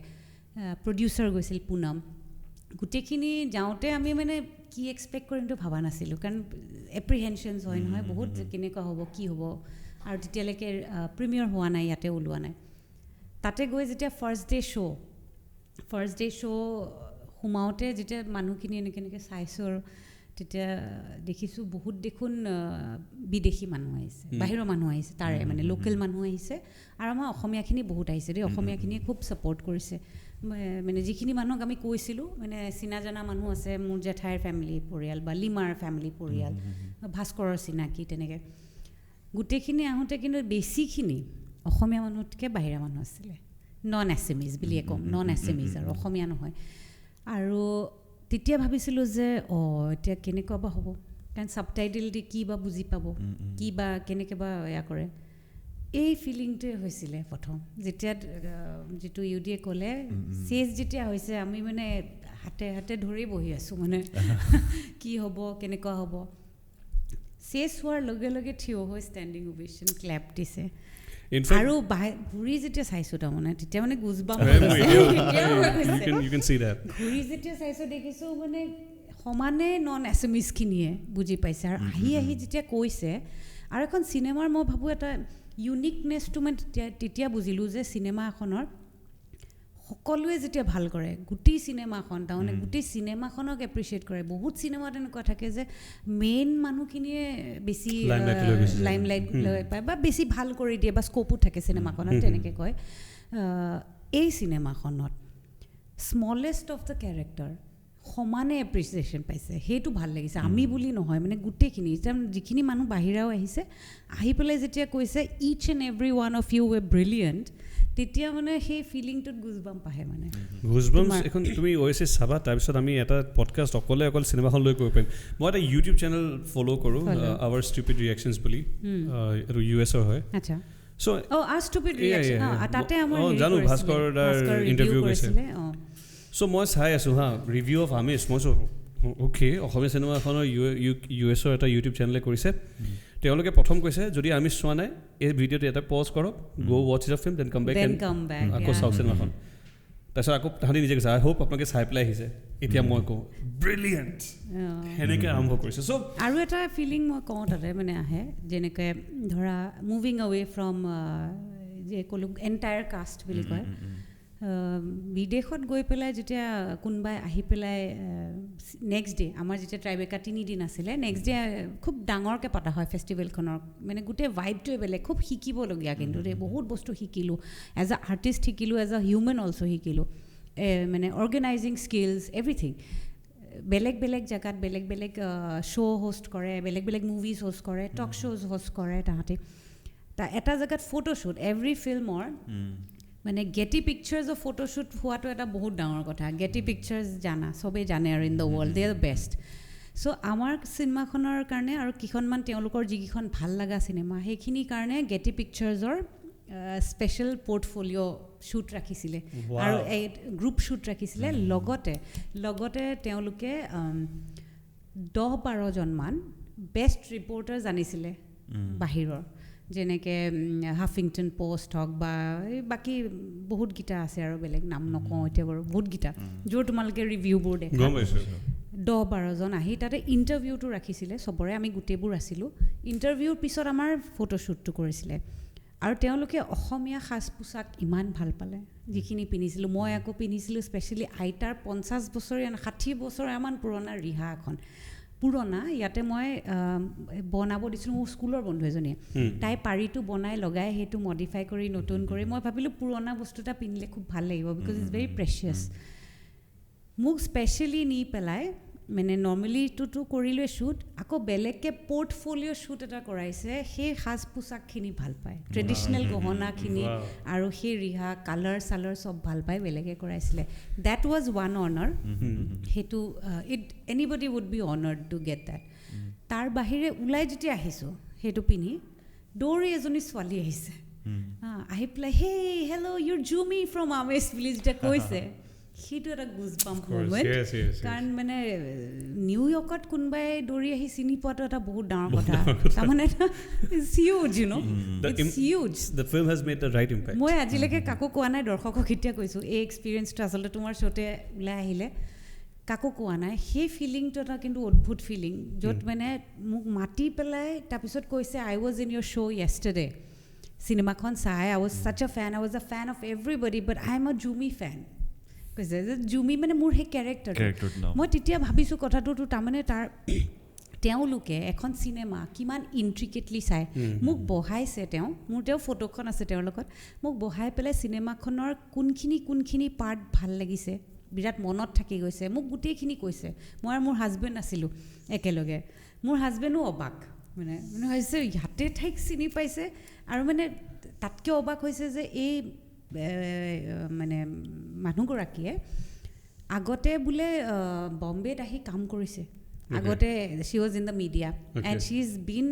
প্ৰডিউচাৰ গৈছিল পুনম গোটেইখিনি যাওঁতে আমি মানে কি এক্সপেক্ট কৰিম তো ভাবা নাছিলোঁ কাৰণ এপ্ৰিহেনশ্যনছ হয় নহয় বহুত কেনেকুৱা হ'ব কি হ'ব আৰু তেতিয়ালৈকে প্ৰিমিয়াৰ হোৱা নাই ইয়াতে ওলোৱা নাই তাতে গৈ যেতিয়া ফাৰ্ষ্ট ডে শ্ব' সোমাওঁতে যেতিয়া মানুহখিনি এনেকৈ চাইছোঁ আৰু তেতিয়া দেখিছোঁ বহুত দেখোন বিদেশী মানুহ আহিছে, বাহিৰৰ মানুহ আহিছে, তাৰে মানে লোকেল মানুহ আহিছে আৰু আমাৰ অসমীয়াখিনি বহুত আহিছে দেই, অসমীয়াখিনিয়ে খুব ছাপৰ্ট কৰিছে। মানে যিখিনি মানুহক আমি কৈছিলোঁ মানে চিনা জনা মানুহ আছে, মোৰ জেঠাইৰ ফেমিলি পৰিয়াল বা লিমাৰ ফেমিলি পৰিয়াল, ভাস্কৰৰ চিনাকি, তেনেকৈ গোটেইখিনি আহোঁতে কিন্তু বেছিখিনি অসমীয়া মানুহতকৈ বাহিৰা মানুহ আছিলে, নন এছামিজ বুলিয়ে ক'ম, নন এছামিজ আৰু অসমীয়া নহয়। আৰু তেতিয়া ভাবিছিলোঁ যে এতিয়া কেনেকুৱা বা হ'ব, কাৰণ ছাবটাইটেল দি কি বা বুজি পাব, কি বা কেনেকৈ বা এয়া কৰে। এই ফিলিংটোৱে হৈছিলে প্ৰথম যেতিয়া যিটো ইউডিয়ে ক'লে চেজ যেতিয়া হৈছে আমি মানে হাতে হাতে ধৰি বহি আছোঁ মানে কি হ'ব কেনেকুৱা হ'ব। চেজ হোৱাৰ লগে লগে থিয় হৈ ষ্টেণ্ডিং অভেশ্যন ক্লেপ দিছে আৰু ঘূৰি যেতিয়া চাইছোঁ তাৰমানে তেতিয়া মানে গুজবাম ঘূৰি যেতিয়া চাইছোঁ দেখিছোঁ মানে সমানে নন এছামিজখিনিয়ে বুজি পাইছে আৰু আহি আহি যেতিয়া কৈছে। আৰু এখন চিনেমাৰ মই ভাবোঁ এটা ইউনিকনেছটো মানে তেতিয়া বুজিলোঁ যে চিনেমা এখনৰ সকলোৱে যেতিয়া ভাল কৰে গোটেই চিনেমাখন তাৰমানে গোটেই চিনেমাখনক এপ্ৰিচিয়েট কৰে। বহুত চিনেমাত এনেকুৱা থাকে যে মেইন মানুহখিনিয়ে বেছি লাইমলাইট লৈ পায় বা বেছি ভাল কৰি দিয়ে বা স্ক'পো থাকে চিনেমাখনত, তেনেকৈ কয়। এই চিনেমাখনত স্মলেষ্ট অফ দ্য কেৰেক্টাৰ সমানে এপ্ৰিচিয়েশ্যন পাইছে, সেইটো ভাল লাগিছে। আমি বুলি নহয় মানে গোটেইখিনি যিখিনি মানুহ বাহিৰাও আহিছে আহি পেলাই যেতিয়া কৈছে each and every one of you were brilliant, তেতিয়া মানে সেই ফিলিংটোত গুজবাম্প আহে। মানে গুজবাম্পছ এখন তুমি অ'এছিছ চাবা, তাৰপিছত আমি এটা পডকাষ্ট অকল চিনেমাখন লৈ কৰিব পাৰিম। মই এটা ইউটিউব চেনেল ফ'ল' কৰোঁ, আৱাৰ ষ্টুপিড ৰিয়েকশ্যনছ বুলি, এইটো US-ৰ হয়। আচ্ছা চ' জানো ভাস্কৰ দাৰ ইণ্টাৰভিউ কৰিছিলে। চ' মই চাই আছোঁ ৰিভিউ অফ আমিছ, মই অ'কে অসমীয়া চিনেমা এখনৰ US-ৰ এটা ইউটিউব চেনেলে কৰিছে। তেওঁলোকে প্ৰথম কৈছে যদি আমিছ চোৱা নাই এই ভিডিঅ'টো এটা পজ কৰক, গ' ৱাটচ it film, then come back আকৌ চাওক চিনেমাখন। তাৰপিছত আকৌ তাহাঁতি নিজে কৈছে আই হোপ আপোনালোকে চাই পেলাই আহিছে। এতিয়া মই কওঁ ব্ৰিলিয়েণ্ট, সেনেকৈ আৰম্ভ কৰিছে। চ' আৰু এটা ফিলিং মই কওঁ তাতে মানে আহে যেনেকৈ ধৰা মুভিং আৱে ফ্ৰম যে ক'লোঁ এণ্টায়াৰ কাষ্ট বুলি কয়। বিদেশত গৈ পেলাই যেতিয়া কোনোবাই আহি পেলাই নেক্সট ডে, আমাৰ যেতিয়া ট্ৰাইবেকা 3 দিন আছিলে, নেক্সট ডে খুব ডাঙৰকৈ পতা হয় ফেষ্টিভেলখনৰ, মানে গোটেই ভাইবটোৱে বেলেগ, খুব শিকিবলগীয়া কিন্তু দেই, বহুত বস্তু শিকিলোঁ। এজ এ আৰ্টিষ্ট শিকিলোঁ, এজ এ হিউমেন অলছ' শিকিলোঁ, মানে অৰ্গেনাইজিং স্কিলছ এভৰিথিং। বেলেগ বেলেগ জেগাত বেলেগ বেলেগ শ্ব' হোষ্ট কৰে, বেলেগ বেলেগ মুভিজ হোষ্ট কৰে, টক শ্ব'জ হোষ্ট কৰে তাহাঁতি। এটা জেগাত ফটোশ্বুট এভৰি ফিল্মৰ মানে গেটি পিকচাৰ্ছৰ ফটোশ্বুট হোৱাটো এটা বহুত ডাঙৰ কথা। গেটি পিকচাৰ্ছ জানা চবেই জানে আৰু in the world they are the best. So' আমাৰ চিনেমাখনৰ কাৰণে আৰু কেইখনমান তেওঁলোকৰ যিকেইখন ভাল লগা চিনেমা সেইখিনিৰ কাৰণে গেটি পিকচাৰ্ছৰ স্পেচিয়েল পৰ্টফলিঅ' শ্বুট ৰাখিছিলে আৰু এই গ্ৰুপ শ্বুট ৰাখিছিলে। লগতে তেওঁলোকে 10-12জনমান বেষ্ট ৰিপৰ্টাৰ্ছ আনিছিলে বাহিৰৰ, যেনেকৈ হাফিংটন পষ্ট হওক বা এই বাকী বহুতকেইটা আছে আৰু বেলেগ নাম নকওঁ এতিয়া বাৰু, বহুতকেইটা য'ৰ তোমালোকে ৰিভিউবোৰ দেখা। 10-12জন আহি তাতে ইণ্টাৰভিউটো ৰাখিছিলে চবৰে, আমি গোটেইবোৰ আছিলোঁ। ইণ্টাৰভিউৰ পিছত আমাৰ ফটোশ্বুটটো কৰিছিলে আৰু তেওঁলোকে অসমীয়া সাজ পোছাক ইমান ভাল পালে যিখিনি পিন্ধিছিলোঁ। মই আকৌ পিন্ধিছিলোঁ স্পেচিয়েলি আইতাৰ 50 বছৰীয়া 60 বছৰীয়ামান পুৰণা ৰিহা এখন, পুৰণা। ইয়াতে মই বনাব দিছিলোঁ মোৰ স্কুলৰ বন্ধু এজনীয়ে, তাই পাৰিটো বনাই লগাই সেইটো মডিফাই কৰি নতুন কৰি, মই ভাবিলোঁ পুৰণা বস্তু এটা পিন্ধিলে খুব ভাল লাগিব বিকজ ইটছ ভেৰি প্ৰেচিয়াছ। মোক স্পেচিয়েলি নি পেলাই মানে নৰ্মেলিটোতো কৰিলোৱে শ্বুট, আকৌ বেলেগকৈ পৰ্টফলিঅ' শ্বুট এটা কৰাইছে। সেই সাজ পোছাকখিনি ভাল পায়, ট্ৰেডিশ্যনেল গহনাখিনি আৰু সেই ৰিহা কালাৰ চালাৰ চব ভাল পায়, বেলেগে কৰাইছিলে। That was one honour. সেইটো anybody would be honoured to get that. তাৰ বাহিৰে ওলাই যেতিয়া আহিছোঁ সেইটো পিন্ধি, দৌৰি এজনী ছোৱালী আহিছে, আহি পেলাই হে হেল্ল' ইউৰ জুমি ফ্ৰম আমেজ বুলি যেতিয়া কৈছে, সেইটো এটা গুজবাম্প মমেণ্ট। কাৰণ মানে নিউয়ৰ্কত কোনোবাই দৌৰি আহি চিনি পোৱাটো এটা বহুত ডাঙৰ কথা, তাৰমানে এটা huge, you know', it's huge. মই আজিলৈকে কাকো কোৱা নাই, দৰ্শকক এতিয়া কৈছোঁ এই এক্সপিৰিয়েঞ্চটো আচলতে তোমাৰ শ্ব'তে ওলাই আহিলে কাকো কোৱা নাই। সেই ফিলিংটো এটা কিন্তু অদ্ভুত ফিলিং, য'ত মানে মোক মাতি পেলাই তাৰপিছত কৈছে I was in your show' yesterday, চিনেমাখন চাই I was such a fan, I was a fan of everybody but I am a Jumi ফেন। কৈছে যে জুমি মানে মোৰ সেই কেৰেক্টাৰটো মই তেতিয়া ভাবিছোঁ কথাটোতো তাৰমানে তাৰ তেওঁলোকে এখন চিনেমা কিমান ইণ্ট্ৰিকেটলি চায় মোক বহাইছে মোৰ ফটোখন আছে তেওঁৰ লগত মোক বহাই পেলাই চিনেমাখনৰ কোনখিনি পাৰ্ট ভাল লাগিছে বিৰাট মনত থাকি গৈছে মোক গোটেইখিনি কৈছে মই আৰু মোৰ হাজবেণ্ড আছিলোঁ একেলগে মোৰ হাজবেণ্ডো অবাক মানে হৈছে ইয়াতে ঠাইক চিনি পাইছে আৰু মানে তাতকৈ অবাক হৈছে যে এই মানে মানুহগৰাকীয়ে আগতে বোলে বম্বেত আহি কাম কৰিছে আগতে she was in the media and she's been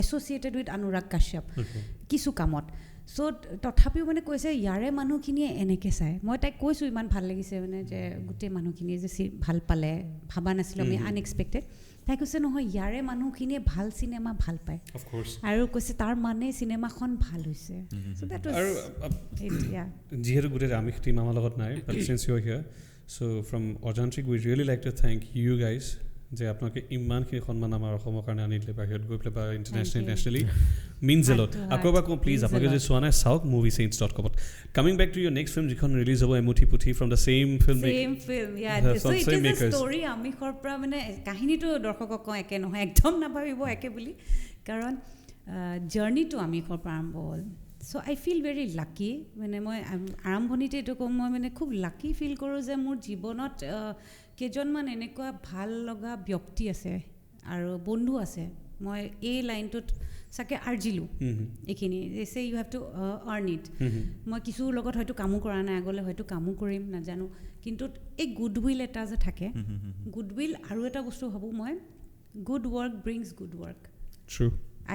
associated with Anurag Kashyap কিছু কামত সো তথাপিও মানে কৈছে ইয়াৰে মানুহখিনিয়ে এনেকৈ চায় মই তাইক কৈছোঁ ইমান ভাল লাগিছে মানে যে গোটেই মানুহখিনিয়ে যে ভাল পালে ভাবা নাছিলোঁ আমি আনএক্সপেক্টেড তাই কৈছে নহয় ইয়াৰে মানুহখিনিয়ে ভাল চিনেমা ভাল পায় আৰু কৈছে তাৰ মানে চিনেমাখন ভাল হৈছে যিহেতু গোটেই আমি টিম আমাৰ লগত নাই since you are here so from Aujantrik we really like to thank you guys যে আপোনালোকে ইমানখিনি সন্মান আমাৰ অসমৰ কাৰণে আনি দিলে বাহিৰত গৈ পেলাই বা ইণ্টাৰনেশ্যনেলি মিনছ এ লট আকৌ এবাৰ কওঁ প্লিজ আপোনালোকে যদি চোৱা নাই চাওক moviesaints.com coming back to your next film যিখন ৰিলিজ হ'ব Emuthi Puthi from the same film story আমিষৰ পৰা মানে কাহিনীটো দৰ্শকক কওঁ একে নহয় একদম নাভাবিব একে বুলি কাৰণ জাৰ্ণিটো আমিষৰ পৰা আৰম্ভ হ'ল চ' আই ফিল ভেৰি লাকি মানে মই আৰম্ভণিতে এইটো কওঁ মই মানে খুব লাকি ফিল কৰোঁ যে মোৰ জীৱনত কেইজনমান এনেকুৱা ভাল লগা ব্যক্তি আছে আৰু বন্ধু আছে মই এই লাইনটোত চাগে আৰ্জিলোঁ এইখিনি যে you have to earn it মই কিছু লগত হয়তো কামো কৰা নাই আগলৈ হয়তো কামো কৰিম নাজানো কিন্তু এই গুডউইল এটা যে থাকে গুডউইল আৰু এটা বস্তু ভাবোঁ মই good work brings good work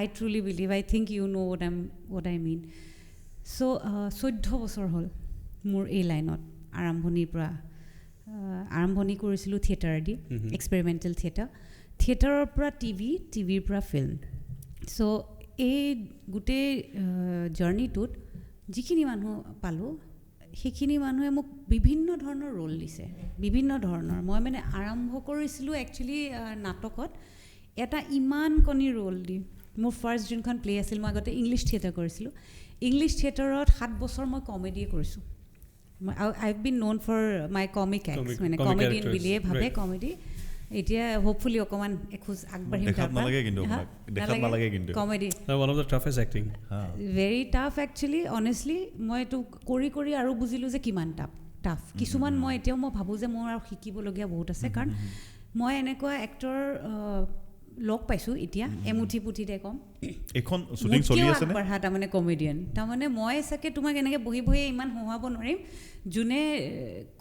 I truly believe I think you know what I mean so 14 বছৰ হ'ল মোৰ এই লাইনত আৰম্ভণিৰ পৰা আৰম্ভণি কৰিছিলোঁ থিয়েটাৰেদি এক্সপেৰিমেণ্টেল থিয়েটাৰৰ পৰা টিভিৰ পৰা ফিল্ম চ' এই গোটেই জাৰ্ণিটোত যিখিনি মানুহ পালোঁ সেইখিনি মানুহে মোক বিভিন্ন ধৰণৰ ৰোল দিছে বিভিন্ন ধৰণৰ মই মানে আৰম্ভ কৰিছিলোঁ একচুৱেলি নাটকত এটা ইমান কণী ৰোল দি মোৰ ফাৰ্ষ্ট যোনখন প্লে আছিল মই আগতে ইংলিছ থিয়েটাৰ কৰিছিলোঁ ইংলিছ থিয়েটাৰত 7 বছৰ মই কমেডিয়ে কৰিছোঁ I have been known for my comic acts মানে কমেডিয়ান বুলিয়ে ভাবে কমেডি এতিয়া হোপফুলি অকণমান এখোজ আগবাঢ়িম comedy very tough actually honestly মই এইটো কৰি আৰু বুজিলোঁ যে কিমান টাফ কিছুমান মই এতিয়াও মই ভাবোঁ যে মোৰ আৰু শিকিবলগীয়া বহুত আছে কাৰণ মই এনেকুৱা এক্টৰ লগ পাইছোঁ এতিয়া এমুঠি পুথিতে ক'ম এখন শ্বুটিং চলি আছে নে আগবঢ়া তাৰমানে কমেডিয়ান তাৰমানে মই চাগে তোমাক এনেকৈ বহি ইমান হঁহুৱাব নোৱাৰিম যোনে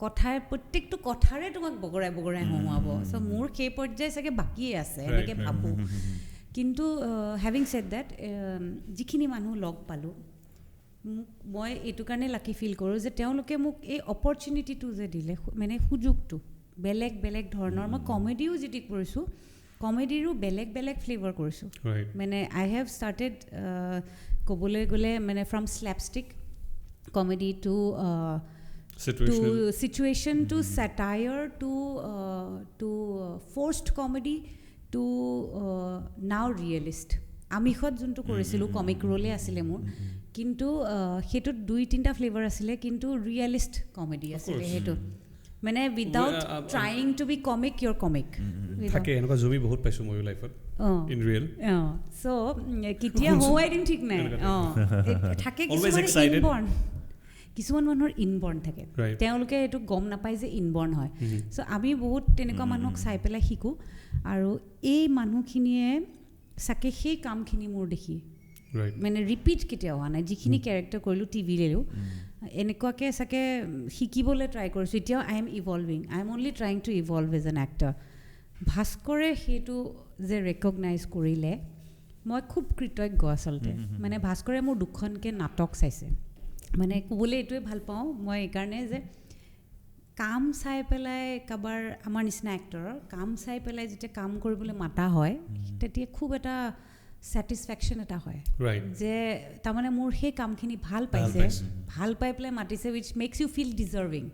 কথাৰ প্ৰত্যেকটো কথাৰে তোমাক বগৰাই হঁহুৱাব চ' মোৰ সেই পৰ্যায় চাগে বাকীয়ে আছে এনেকৈ ভাবোঁ কিন্তু হেভিং ছেড ডেট যিখিনি মানুহ লগ পালোঁ মই এইটো কাৰণে লাকি ফিল কৰোঁ যে তেওঁলোকে মোক এই অপৰচুনিটিটো যে দিলে মানে সুযোগটো বেলেগ ধৰণৰ মই কমেডিও যিটি কৰিছোঁ কমেডিৰো বেলেগ ফ্লেভাৰ কৰিছোঁ মানে আই হেভ ষ্টাৰ্টেড ক'বলৈ গ'লে মানে from slapstick comedy to situation to satire to forced comedy to now realist আমিষত যোনটো কৰিছিলোঁ কমিক ৰোলে আছিলে মোৰ কিন্তু সেইটোত 2-3টা ফ্লেভাৰ আছিলে কিন্তু ৰিয়েলিষ্ট কমেডি আছিলে সেইটোত মানে without trying to be comic your comic থাকে এনেকুৱা জমি বহুত পাইছোঁ মই লাইফত ইন ৰিয়েল চ' কেতিয়া হোৱাই দিম ঠিক নাই থাকে কিছুমান মানুহৰ ইনবৰ্ণ থাকে তেওঁলোকে এইটো গম নাপায় যে ইনবৰ্ণ হয় চ' আমি বহুত তেনেকুৱা মানুহক চাই পেলাই শিকোঁ আৰু এই মানুহখিনিয়ে চাগে সেই কামখিনি মোৰ দেখি মানে ৰিপিট কেতিয়াও হোৱা নাই যিখিনি কেৰেক্টাৰ কৰিলোঁ টিভিলেও এনেকুৱাকৈ চাগে শিকিবলৈ ট্ৰাই কৰিছোঁ এতিয়াও I am evolving I am only trying to evolve as an actor ভাস্কৰে সেইটো যে ৰেকগনাইজ কৰিলে মই খুব কৃতজ্ঞ আচলতে মানে ভাস্কৰে মোৰ দুখনকৈ নাটক চাইছে মানে ক'বলৈ এইটোৱে ভাল পাওঁ মই এইকাৰণে যে কাম চাই পেলাই কাৰোবাৰ আমাৰ নিচিনা এক্টৰৰ কাম চাই পেলাই যেতিয়া কাম কৰিবলৈ মাতা হয় তেতিয়া খুব এটা ছেটিছফেকশ্যন এটা হয় যে তাৰমানে মোৰ সেই কামখিনি ভাল পাই পেলাই মাতিছে উইচ মেক্স ইউ ফিল ডিজাৰ্ভিং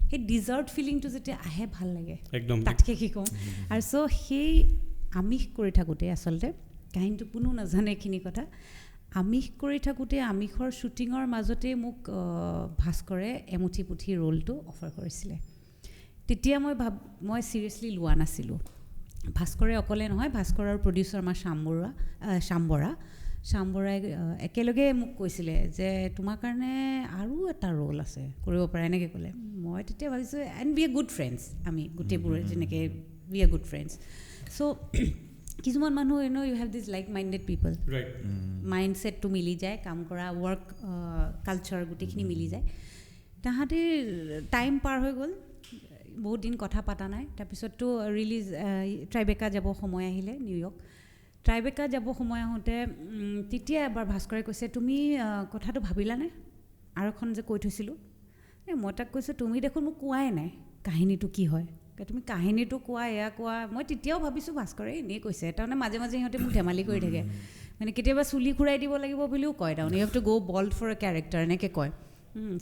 সেই ডিজাৰ্ভ ফিলিংটো যেতিয়া আহে ভাল লাগে তাতকৈ কি কওঁ আৰু চ' সেই আমিষ কৰি থাকোঁতে আচলতে কাহিনীটো কোনো নাজানে এইখিনি কথা আমিষ কৰি থাকোঁতে আমিষৰ শ্বুটিঙৰ মাজতে মোক ভাস্কৰে এমুঠি পুথি ৰোলটো অফাৰ কৰিছিলে তেতিয়া মই চিৰিয়াছলি লোৱা নাছিলোঁ ভাস্কৰে অকলে নহয় ভাস্কৰ আৰু প্ৰডিউচাৰ আমাৰ শ্যামবৰাই একেলগে মোক কৈছিলে যে তোমাৰ কাৰণে আৰু এটা ৰোল আছে কৰিব পাৰা এনেকৈ ক'লে মই তেতিয়া ভাবিছোঁ and be a good friends আমি গোটেইবোৰে যেনেকৈ be a good friends so' কিছুমান মানুহ you have this like minded people মাইণ্ডছেটটো মিলি যায় কাম কৰা ৱৰ্ক কালচাৰ গোটেইখিনি মিলি যায় তাহাঁতি টাইম পাৰ হৈ গ'ল বহুত দিন কথা পতা নাই তাৰপিছততো ৰিলিজ ট্ৰাইবেকা যাব সময় আহিলে নিউয়ৰ্ক ট্ৰাইবেকা যাব সময় আহোঁতে তেতিয়া এবাৰ ভাস্কৰে কৈছে তুমি কথাটো ভাবিলানে আৰু এখন যে কৈ থৈছিলোঁ মই তাক কৈছোঁ তুমি দেখোন মোক কোৱাই নাই কাহিনীটো কি হয় তুমি কাহিনীটো কোৱা এয়া কোৱা মই তেতিয়াও ভাবিছোঁ ভাস্কৰে এনেই কৈছে তাৰমানে মাজে মাজে সিহঁতে মোক ধেমালি কৰি থাকে মানে কেতিয়াবা চুলি ঘূৰাই দিব লাগিব বুলিও কয় তাৰমানে ইউ হেভ টু গ' বল্ড ফৰ এ কেৰেক্টাৰ এনেকৈ কয়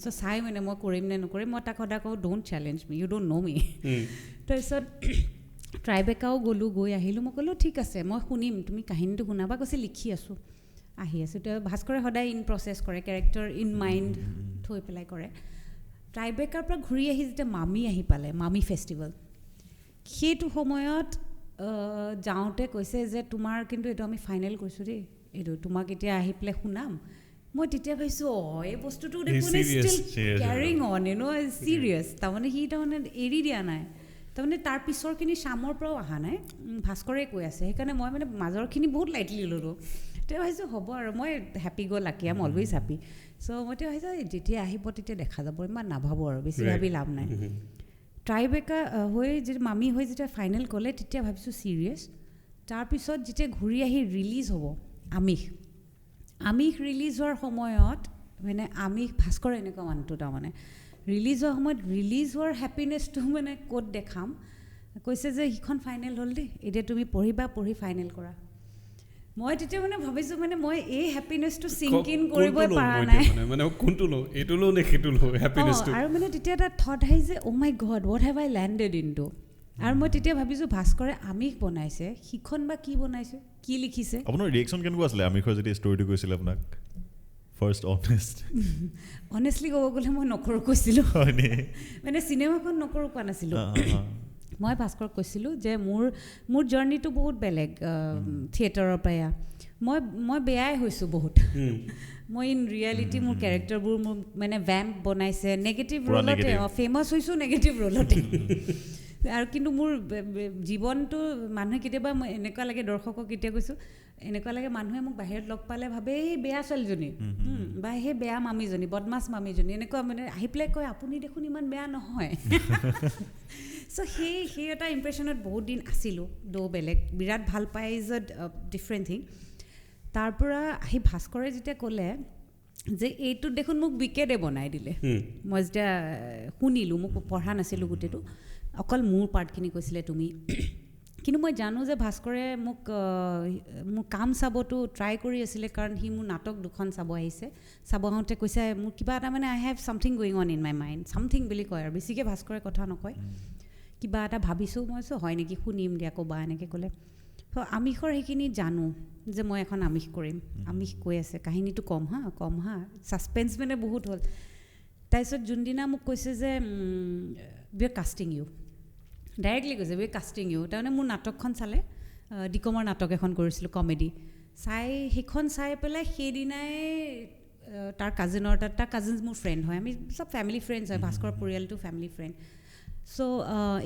চ' চাই মানে মই কৰিম নে নকৰিম মই তাক সদায় কওঁ don't challenge me you don't know' me তাৰপিছত ট্ৰাইবেকাও গ'লোঁ গৈ আহিলোঁ মই ক'লোঁ ঠিক আছে মই শুনিম তুমি কাহিনীটো শুনাবা কৈছে লিখি আছোঁ আহি আছোঁ তো ভাস্কৰে সদায় ইন প্ৰচেছ কৰে কেৰেক্টাৰ ইন মাইণ্ড থৈ পেলাই কৰে ট্ৰাইবেকাৰ পৰা ঘূৰি আহি যেতিয়া মামী আহি পালে মামী ফেষ্টিভেল সেইটো সময়ত যাওঁতে কৈছে যে তোমাৰ কিন্তু এইটো আমি ফাইনেল কৰিছোঁ দেই এইটো তোমাক এতিয়া আহি পেলাই শুনাম মই তেতিয়া ভাবিছোঁ এই বস্তুটো দেখোন ষ্টিল কেৰিং অন চিৰিয়াছ তাৰমানে সি তাৰমানে এৰি দিয়া নাই তাৰমানে তাৰ পিছৰখিনি শ্যামৰ পৰাও অহা নাই ভাস্কৰে কৈ আছে সেইকাৰণে মই মানে মাজৰখিনি বহুত লাইটলি ল'লোঁ তেতিয়া ভাবিছোঁ হ'ব আৰু মই হেপী গ' লাকি আম অলৱেজ হেপী চ' মই তেতিয়া ভাবিছোঁ যেতিয়া আহিব তেতিয়া দেখা যাব ইমান নাভাবোঁ আৰু বেছি ভাবি লাভ নাই ট্ৰাইবেকা হৈ যেতিয়া মামী হৈ যেতিয়া ফাইনেল ক'লে তেতিয়া ভাবিছোঁ চিৰিয়াছ তাৰপিছত যেতিয়া ঘূৰি আহি ৰিলিজ হ'ব আমিষ ৰিলিজ হোৱাৰ সময়ত মানে আমিষ ভাস্কৰ এনেকুৱা মানুহটো তাৰমানে ৰিলিজ হোৱাৰ সময়ত ৰিলিজ হোৱাৰ হেপিনেছটো মানে ক'ত দেখাম কৈছে যে সিখন ফাইনেল হ'ল দেই এতিয়া তুমি পঢ়ি ফাইনেল কৰা মই তেতিয়া মানে ভাবিছোঁ মানে মই এই হেপিনেছটো চিংক ইন কৰিবই পৰা নাই মানে কোনটো লওঁ এইটো লওঁ নে সেইটো লওঁ হেপিনেছটো আৰু মানে তেতিয়া এটা থট আহি যে oh' my god what have I landed into আৰু মই তেতিয়া ভাবিছোঁ ভাস্কৰে আমিষ বনাইছে সিখন বা কি বনাইছে কি লিখিছে আপোনাৰ ৰিয়েকশ্যন কেনেকুৱা আছিলে আমিষৰ যদি ষ্টৰিটো কৈছিলে আপোনাক ফাৰ্ষ্ট অনেষ্টলি ক'ব গ'লে মই নকৰোঁ কৈছিলোঁ মানে চিনেমাখন নকৰোঁ কোৱা নাছিলোঁ মই ভাস্কৰক কৈছিলোঁ যে মোৰ জাৰ্ণিটো বহুত বেলেগ থিয়েটাৰৰ পৰা মই বেয়াই হৈছোঁ বহুত মই ইন ৰিয়েলিটি মোৰ কেৰেক্টাৰবোৰ মোৰ মানে ভেম্প বনাইছে নেগেটিভ ৰোলতে ফেমাছ হৈছোঁ নেগেটিভ ৰোলতে আৰু কিন্তু মোৰ জীৱনটো মানুহে কেতিয়াবা মই এনেকুৱা লাগে দৰ্শকক কেতিয়া কৈছোঁ এনেকুৱা লাগে মানুহে মোক বাহিৰত লগ পালে ভাবে এই বেয়া ছোৱালীজনী বা সেই বেয়া মামীজনী বদমাছ মামীজনী এনেকুৱা মানে আহি পেলাই কয় আপুনি দেখোন ইমান বেয়া নহয় চ' সেই এটা ইম্প্ৰেশ্যনত বহুত দিন আছিলোঁ বেলেগ বিৰাট ভাল পাই ইজ এ ডিফাৰেণ্ট থিং তাৰ পৰা আহি ভাস্কৰে যেতিয়া ক'লে যে এইটোত দেখোন মোক বিকেডে বনাই দিলে মই যেতিয়া শুনিলোঁ মোক পঢ়া নাছিলোঁ গোটেইটো অকল মোৰ পাৰ্টখিনি কৈছিলে তুমি কিন্তু মই জানো যে ভাস্কৰে মোক মোৰ কাম চাবতো ট্ৰাই কৰি আছিলে কাৰণ সি মোৰ নাটক দুখন চাব আহিছে চাব আহোঁতে কৈছে মোৰ কিবা এটা মানে I have something going on in my mind something বুলি কয় আৰু বেছিকৈ ভাস্কৰে কথা নকয় কিবা এটা ভাবিছোঁ মই হয় নেকি শুনিম দিয়া ক'বা এনেকৈ ক'লে ত' আমিষৰ সেইখিনি জানো যে মই এখন আমিষ কৰিম আমিষ কৈ আছে কাহিনীটো কম হা ছাছপেন্স মানে বহুত হ'ল তাৰপিছত যোনদিনা মোক কৈছে যে we are casting you directly কৈছে উই আৰ কাষ্টিং ইউ তাৰমানে মোৰ নাটকখন চালে ডিকমৰ নাটক এখন কৰিছিলোঁ কমেডি সেইখন চাই পেলাই সেইদিনাই তাৰ কাজিনছ মোৰ ফ্ৰেণ্ড হয় আমি চব ফেমিলি ফ্ৰেণ্ডছ হয় ভাস্কৰৰ পৰিয়ালটো ফেমিলি ফ্ৰেণ্ড চ'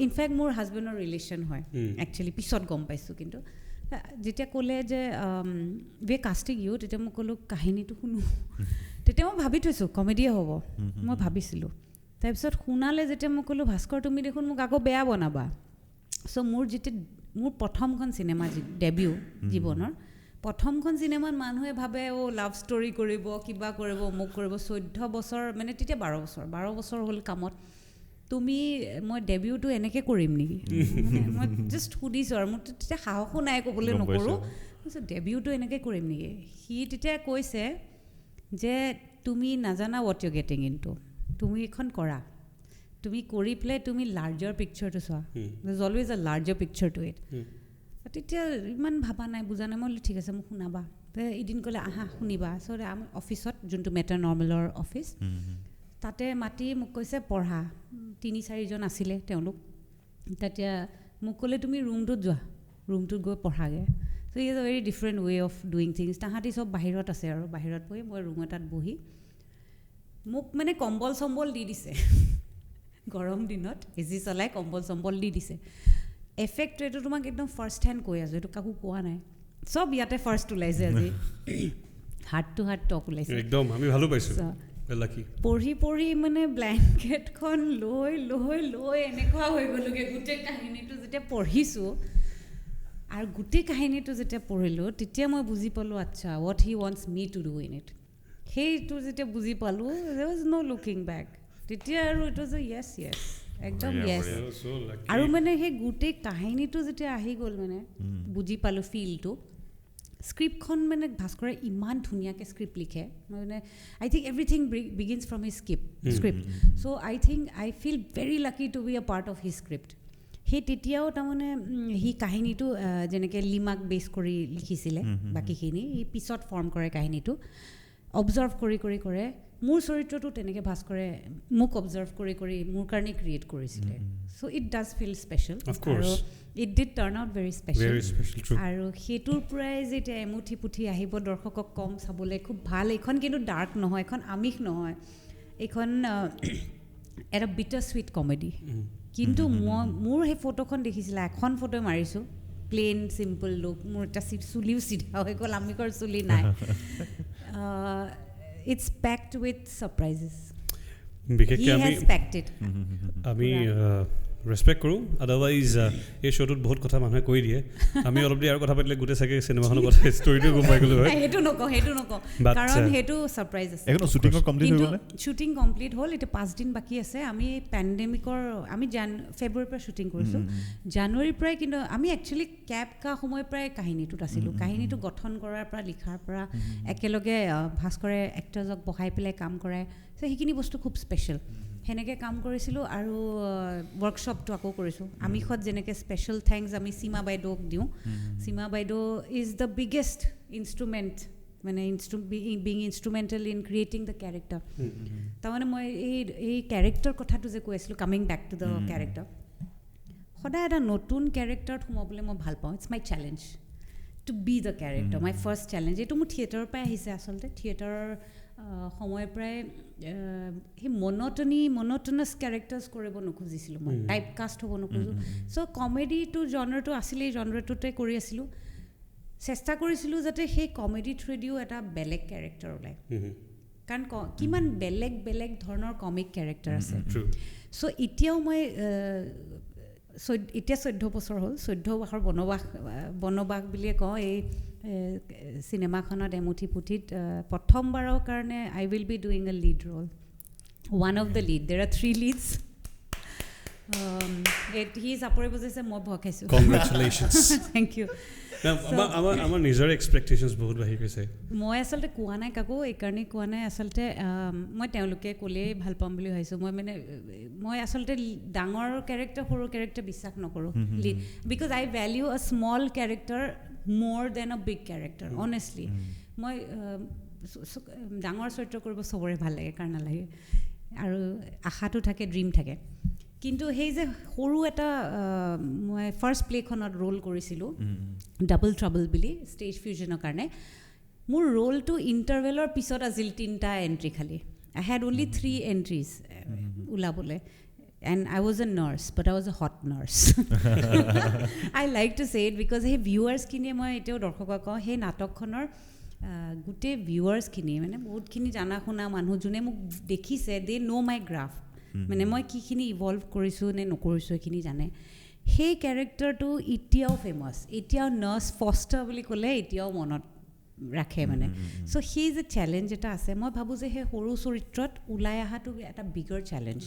ইনফেক্ট মোৰ হাজবেণ্ডৰ ৰিলেশ্যন হয় একচুৱেলি পিছত গম পাইছোঁ কিন্তু যেতিয়া ক'লে যে উই আৰ কাষ্টিং ইউ তেতিয়া মই ক'লোঁ কাহিনীটো শুনো তেতিয়া মই ভাবি থৈছোঁ কমেডিয়ে হ'ব মই ভাবিছিলোঁ তাৰপিছত শুনালে যেতিয়া মই ক'লোঁ ভাস্কৰ তুমি দেখোন মোক আকৌ বেয়া বনাবা চ' মোৰ প্ৰথমখন চিনেমা ডেবিউ জীৱনৰ প্ৰথমখন চিনেমাত মানুহে ভাবে লাভ ষ্টৰি কৰিব কিবা কৰিব মোক কৰিব 14 বছৰ মানে তেতিয়া 12 বছৰ হ'ল কামত মই ডেবিউটো এনেকৈ কৰিম নেকি মই জাষ্ট সুধিছোঁ আৰু মোৰ তেতিয়া সাহসো নাই ক'বলৈ নকৰোঁ ডেবিউটো এনেকৈ কৰিম নেকি সি তেতিয়া কৈছে যে তুমি নাজানা হোৱাট ইউ গেটিং ইনটু তুমি এখন কৰা তুমি কৰি পেলাই তুমি লাৰ্জাৰ পিকচাৰটো চোৱা there always a larger picture to it তেতিয়া ইমান ভাবা নাই বুজা নাই মই ঠিক আছে মোক শুনাবা তো এদিন ক'লে আহা শুনিবা চ' আমি অফিচত যোনটো মেটাৰ নৰ্মেলৰ অফিচ তাতে মাতি মোক কৈছে পঢ়া 3-4জন আছিলে তেওঁলোক তেতিয়া মোক ক'লে তুমি ৰুমটোত যোৱা ৰুমটোত গৈ পঢ়াগে so' is a very different way of doing things তাহাঁতি চব বাহিৰত আছে আৰু বাহিৰত বহি মই ৰুম এটাত বহি মোক মানে কম্বল চম্বল দি দিছে গৰম দিনত এজি চলাই কম্বল চম্বল দি দিছে এফেক্ট এইটো তোমাক একদম ফাৰ্ষ্ট হেণ্ড কৈ আছোঁ এইটো কাকো কোৱা নাই চব ইয়াতে ফাৰ্ষ্ট ওলাইছে আজি হাৰ্ট টু হাৰ্ট টক ওলাইছে একদম আমি ভালো পাইছোঁ পঢ়ি পঢ়ি মানে ব্লেংকেটখন লৈ লৈ লৈ এনেকুৱা হৈ গ'লোগৈ গোটেই কাহিনীটো যেতিয়া পঢ়িছোঁ আৰু গোটেই কাহিনীটো যেতিয়া পঢ়িলোঁ তেতিয়া মই বুজি পালোঁ আচ্ছা what he wants me to do in it সেইটো যেতিয়া বুজি পালোঁ there was no' looking back তেতিয়া আৰু ইট ৱাজ য়েছ য়েছ একদম য়েছ আৰু মানে সেই গোটেই কাহিনীটো যেতিয়া আহি গ'ল মানে বুজি পালোঁ ফিলটো স্ক্ৰিপ্টখন মানে ভাস্কৰে ইমান ধুনীয়াকৈ স্ক্ৰিপ্ট লিখে মানে I think everything begins from his script so' I feel very lucky to be a part of his script সেই তেতিয়াও তাৰমানে সি কাহিনীটো যেনেকৈ লিমাক বেছ কৰি লিখিছিলে বাকীখিনি সি পিছত ফৰ্ম কৰে কাহিনীটো অবজাৰ্ভ কৰি কৰি কৰে মোৰ চৰিত্ৰটো তেনেকৈ ভাস্কৰে মোক অবজাৰ্ভ কৰি কৰি মোৰ কাৰণে ক্ৰিয়েট কৰিছিলে চ' ইট ডাজ ফিল স্পেচিয়েল আৰু it did turn out very special আৰু সেইটোৰ পৰাই যেতিয়া এমুঠি পুঠি আহিব দৰ্শকক কম চাবলৈ খুব ভাল এইখন কিন্তু ডাৰ্ক নহয় এইখন আমিষ নহয় এইখন এটা বিটাৰ চুইট কমেডি কিন্তু মোৰ সেই ফটোখন দেখিছিলে এখন ফটো মাৰিছোঁ প্লেইন চিম্পল লুক মোৰ এটা চুলিও চিধা হৈ গ'ল আমিকৰ চুলি নাই it's packed with surprises বিশেষকৈ আমি ৰেচপেক্ট কৰোঁ আদাৰৱাইজ এই শ্ব'টোত বহুত কথা মানুহে কৈ দিয়ে আমি অলপ দেৰি আৰু কথা পাতিলে গোটেই চাগে চিনেমাখনৰ কথা ষ্টৰিটো গম পাই গ'লোঁ হয় সেইটো নকওঁ কাৰণ সেইটো ছাৰপ্ৰাইজ আছে শ্বুটিং কমপ্লিট হ'ল এতিয়া 5 দিন বাকী আছে আমি পেণ্ডেমিকৰ আমি ফেব্ৰুৱাৰীৰ পৰা শ্বুটিং কৰিছোঁ জানুৱাৰীৰ পৰাই কিন্তু আমি একচুৱেলি কেব কা সময়ৰ পৰাই কাহিনীটোত আছিলোঁ কাহিনীটো গঠন কৰাৰ পৰা লিখাৰ পৰা একেলগে ভাস্কৰে এক্টৰজক বহাই পেলাই কাম কৰাই চ' সেইখিনি বস্তু খুব স্পেচিয়েল সেনেকৈ কাম কৰিছিলোঁ আৰু ৱৰ্কশ্বপটো আকৌ কৰিছোঁ আমিষত যেনেকৈ স্পেচিয়েল থেংকছ আমি সীমা বাইদেউক দিওঁ সীমা বাইদেউ ইজ দ্য বিগেষ্ট ইনষ্ট্ৰুমেণ্ট মানে being instrumental in creating the character তাৰমানে মই এই কেৰেক্টাৰ কথাটো যে কৈ আছিলোঁ coming back to the character সদায় এটা নতুন কেৰেক্টাৰত সোমাবলৈ মই ভাল পাওঁ it's my challenge to be the character my first challenge এইটো মোৰ থিয়েটাৰৰ পৰাই আহিছে আচলতে থিয়েটাৰৰ সময়ৰ পৰাই সেই মন'টনাছ কেৰেক্টাৰ্ছ কৰিব নোখোজিছিলোঁ মই টাইপ কাষ্ট হ'ব নোখোজোঁ চ' কমেডিটো জনৰটো আছিলেই জনৰটোতে কৰি আছিলোঁ চেষ্টা কৰিছিলোঁ যাতে সেই কমেডি থ্ৰুদিও এটা বেলেগ কেৰেক্টাৰ ওলায় কাৰণ কিমান বেলেগ বেলেগ ধৰণৰ কমিক কেৰেক্টাৰ আছে চ' এতিয়াও মই এতিয়া 14 বছৰ হ'ল 14 বছৰ বনবাস বুলিয়ে কওঁ এই চিনেমাখনত এমুঠি পুঠিত প্ৰথমবাৰৰ কাৰণে I will be doing a lead role one of the lead there are 3 leads সি চাপৰি বজাইছে মই ভয় খাইছোঁ কংগ্ৰেচুলেশ্যনছ থেংক ইউ আমাৰ নিজৰ এক্সপেক্টেশ্যনছ বহুত বাঢ়ি গৈছে মই আচলতে কোৱা নাই কাকো এইকাৰণেই কোৱা নাই আচলতে মই তেওঁলোকে ক'লেই ভাল পাম বুলি ভাবিছোঁ মই আচলতে ডাঙৰ কেৰেক্টাৰ সৰু কেৰেক্টাৰ বিশ্বাস নকৰোঁ lead because I value a small character মোৰ than a big character honestly মই ডাঙৰ চৰিত্ৰ কৰিব চবৰে ভাল লাগে কাৰণ নালাগে আৰু আশাটো থাকে ড্ৰিম থাকে কিন্তু সেই যে সৰু এটা মই ফাৰ্ষ্ট প্লেখনত ৰোল কৰিছিলোঁ ডাবল ট্ৰাবল বুলি ষ্টেজ ফিউজনৰ কাৰণে মোৰ ৰোলটো ইণ্টাৰভেলৰ পিছত আছিল 3টা এণ্ট্ৰি খালি আই হেড অনলি 3 এণ্ট্ৰিজ ওলাবলৈ and I was a nurse but I was a hot nurse I like to say it because hey viewers খিনি মই এতিয়াও দৰ্শকক কওঁ সেই নাটকখনৰ গোটেই ভিউৱাৰ্ছ খিনি মানে বহুতখিনি জানা শুনা মানুহ যোনে মোক দেখিছে দে নো মাই গ্ৰাফ মানে মই কিখিনি ইভলভ কৰিছোঁ নে নকৰিছোঁ এইখিনি জানে সেই কেৰেক্টাৰটো এতিয়াও ফেমাছ এতিয়াও নাৰ্ছ ফষ্টাৰ বুলি ক'লে এতিয়াও মনত ৰাখে মানে চ' সেই যে চেলেঞ্জ এটা আছে মই ভাবোঁ যে সেই সৰু চৰিত্ৰত ওলাই অহাটো এটা বিগাৰ চেলেঞ্জ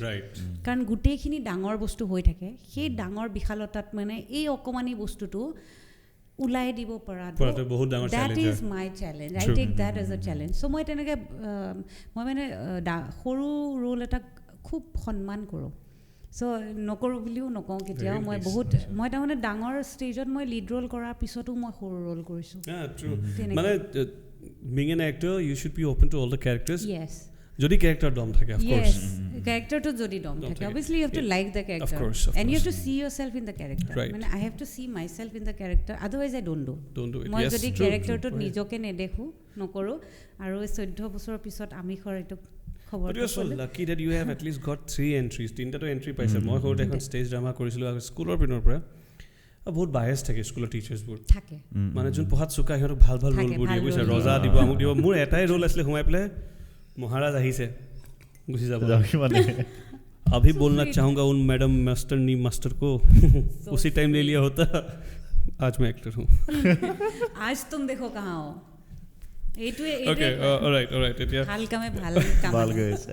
কাৰণ গোটেইখিনি ডাঙৰ বস্তু হৈ থাকে সেই ডাঙৰ বিশালতাত মানে এই অকণমানি বস্তুটো ওলাই দিব পৰাটো that is my challenge I take that as a challenge so' মই তেনেকৈ মই মানে সৰু ৰোল এটাক খুব সন্মান কৰোঁ চ' নকৰোঁ বুলিও নকওঁ কেতিয়াও মই বহুত মই তাৰমানে ডাঙৰ ষ্টেজত মই লিড ৰ'ল কৰাৰ পিছতো মই সৰু ৰ'ল কৰিছোঁ মানে being an actor you should be open to all the characters yes যদি character dom থাকে of course character to jodi dom thake obviously you have to like the character of course and you have to see yourself in the character right. I have to see myself in the character otherwise I don't do it moi yes jodi character to nijoke nedekhu nokoru aru 14 বছৰ পিছত আমি খৰটো খবৰ but you are so lucky that you have at least got 3 entries তিনটা তো entry পাইছে মই সৰুতে এখন ষ্টেজ ড্ৰামা কৰিছিলো স্কুলৰ পিনৰ পৰা বহুত বায়াস থাকে স্কুলৰ টিচাৰ্ছবোৰ থাকে মানে যোন পঢ়াত চুকা সিহঁতক ভাল ভাল ৰোলবোৰ দিয়ে বুজিছে ৰজা দিব আমুক দিব মোৰ এটাই ৰোল আছিলে সোমাই পেলাই মহাৰাজ আহিছে गुसी যাব মানে अभी बोलना चाहूँगा उन मैडम मास्टर को उसी टाइम ले लिया होता आज मैं एक्टर हूँ आज तुम देखो कहाँ हो okay alright এতিয়া ভাল কামে ভাল কাম ভাল গৈছে